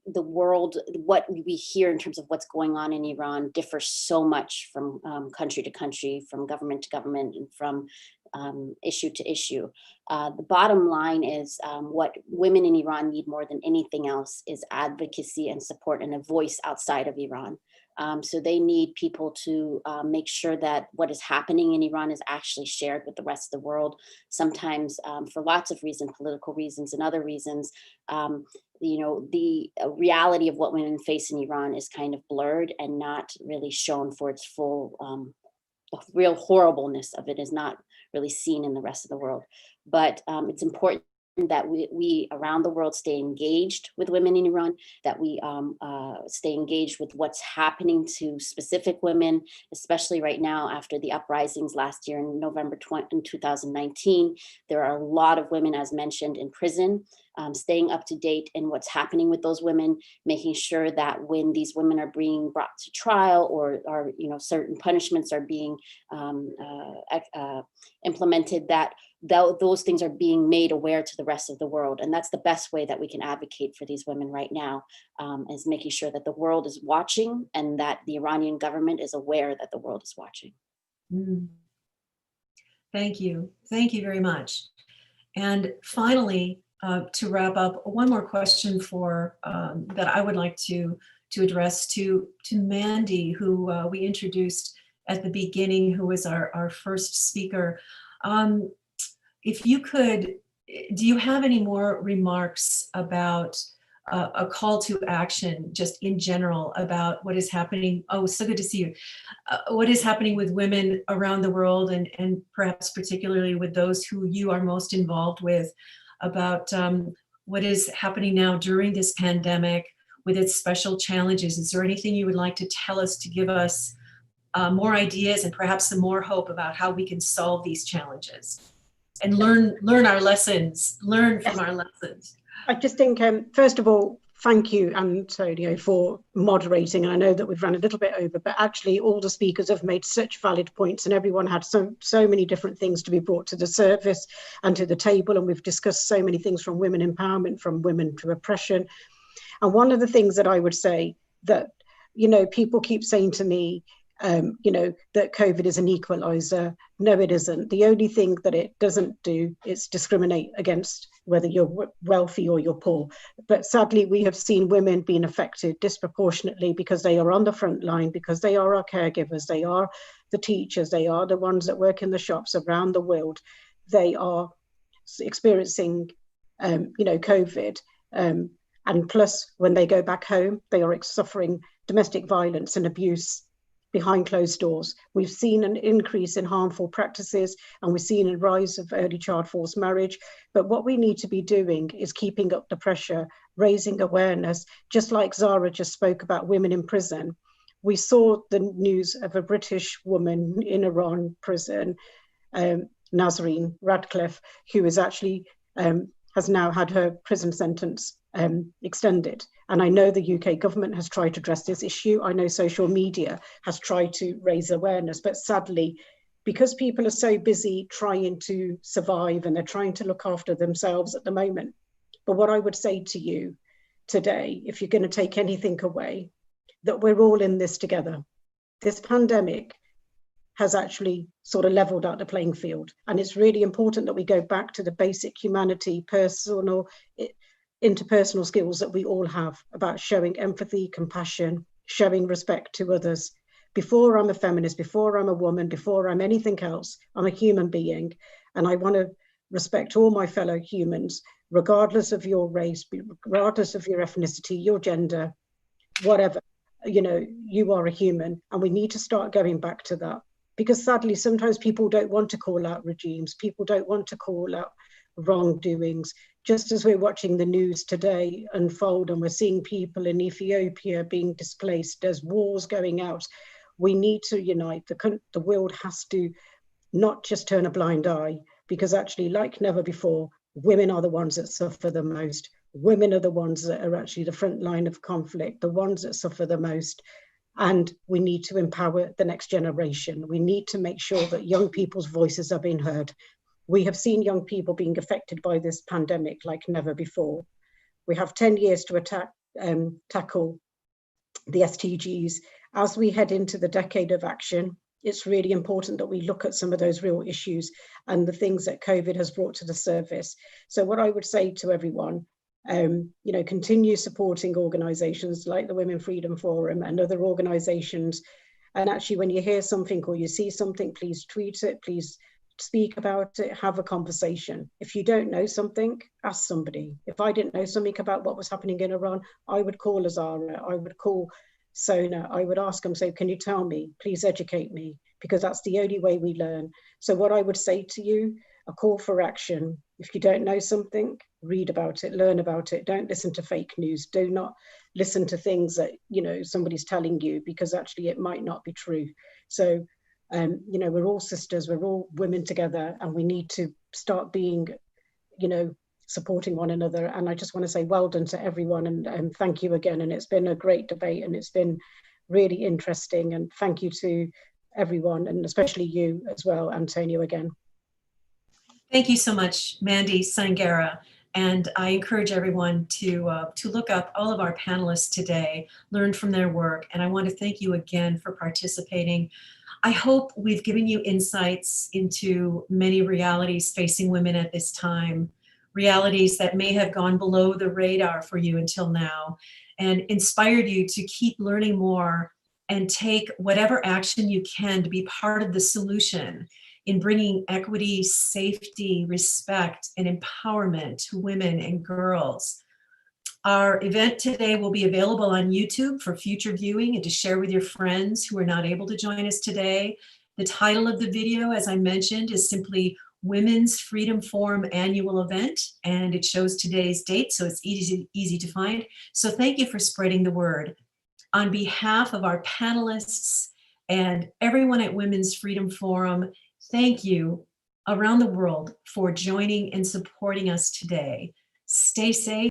the world, what we hear in terms of what's going on in Iran differs so much from country to country, from government to government, and from issue to issue. The bottom line is what women in Iran need more than anything else is advocacy and support and a voice outside of Iran. So they need people to make sure that what is happening in Iran is actually shared with the rest of the world. Sometimes for lots of reasons, political reasons and other reasons, the reality of what women face in Iran is kind of blurred and not really shown for its full, the real horribleness of it is not really seen in the rest of the world. But it's important that we around the world stay engaged with women in Iran, that we stay engaged with what's happening to specific women, especially right now after the uprisings last year in November 2019. There are a lot of women, as mentioned, in prison, staying up to date in what's happening with those women, making sure that when these women are being brought to trial or certain punishments are being implemented, that those things are being made aware to the rest of the world. And that's the best way that we can advocate for these women right now, is making sure that the world is watching and that the Iranian government is aware that the world is watching. Thank you. Thank you very much. And finally, to wrap up, one more question for that I would like to address to Mandy, who we introduced at the beginning, who was our first speaker. If you could, do you have any more remarks about a call to action, just in general, about what is happening? Oh, so good to see you. What is happening with women around the world, and perhaps particularly with those who you are most involved with, about what is happening now during this pandemic with its special challenges? Is there anything you would like to tell us to give us more ideas and perhaps some more hope about how we can solve these challenges and learn our lessons, learn from our lessons? I just think, first of all, thank you, Antonio, for moderating. And I know that we've run a little bit over, but actually all the speakers have made such valid points, and everyone had so many different things to be brought to the surface and to the table. And we've discussed so many things, from women empowerment, from women to oppression. And one of the things that I would say that, people keep saying to me, that COVID is an equalizer. No, it isn't. The only thing that it doesn't do is discriminate against whether you're wealthy or you're poor. But sadly, we have seen women being affected disproportionately because they are on the front line, because they are our caregivers, they are the teachers, they are the ones that work in the shops around the world. They are experiencing, COVID. And plus, when they go back home, they are suffering domestic violence and abuse behind closed doors. We've seen an increase in harmful practices, and we've seen a rise of early child forced marriage. But what we need to be doing is keeping up the pressure, raising awareness, just like Zara just spoke about women in prison. We saw the news of a British woman in Iran prison, Nasreen Radcliffe, who is actually has now had her prison sentence extended. And I know the UK government has tried to address this issue. I know social media has tried to raise awareness, but sadly, because people are so busy trying to survive and they're trying to look after themselves at the moment. But what I would say to you today, if you're going to take anything away, that we're all in this together. This pandemic has actually sort of leveled out the playing field. And it's really important that we go back to the basic humanity, interpersonal skills that we all have about showing empathy, compassion, showing respect to others. Before I'm a feminist, before I'm a woman, before I'm anything else, I'm a human being. And I want to respect all my fellow humans, regardless of your race, regardless of your ethnicity, your gender, whatever. You know, you are a human, and we need to start going back to that. Because sadly, sometimes people don't want to call out regimes. People don't want to call out wrongdoings. Just as we're watching the news today unfold and we're seeing people in Ethiopia being displaced, there's wars going out. We need to unite. The world has to not just turn a blind eye, because actually, like never before, women are the ones that suffer the most. Women are the ones that are actually the front line of conflict, the ones that suffer the most. And we need to empower the next generation. We need to make sure that young people's voices are being heard. We have seen young people being affected by this pandemic like never before. We have 10 years to tackle the SDGs. As we head into the decade of action, it's really important that we look at some of those real issues and the things that COVID has brought to the surface. So what I would say to everyone, you know, continue supporting organizations like the Women Freedom Forum and other organizations. And actually, when you hear something or you see something, please tweet it, please speak about it, have a conversation. If you don't know something, ask somebody. If I didn't know something about what was happening in Iran, I would call Azara, I would call Sona, I would ask them, say, can you tell me, please educate me, because that's the only way we learn. So what I would say to you, a call for action. If you don't know something, read about it, learn about it. Don't listen to fake news. Do not listen to things that, you know, somebody's telling you, because actually it might not be true. So, you know, we're all sisters, we're all women together, and we need to start being, you know, supporting one another. And I just want to say well done to everyone, and thank you again. And it's been a great debate, and it's been really interesting. And thank you to everyone, and especially you as well, Antonio, again. Thank you so much, Mandy Sangara. And I encourage everyone to look up all of our panelists today, learn from their work. And I want to thank you again for participating. I hope we've given you insights into many realities facing women at this time, realities that may have gone below the radar for you until now, and inspired you to keep learning more and take whatever action you can to be part of the solution in bringing equity, safety, respect, and empowerment to women and girls. Our event today will be available on YouTube for future viewing and to share with your friends who are not able to join us today. The title of the video, as I mentioned, is simply Women's Freedom Forum Annual Event, and it shows today's date, so it's easy to find. So thank you for spreading the word. On behalf of our panelists and everyone at Women's Freedom Forum, thank you around the world for joining and supporting us today. Stay safe.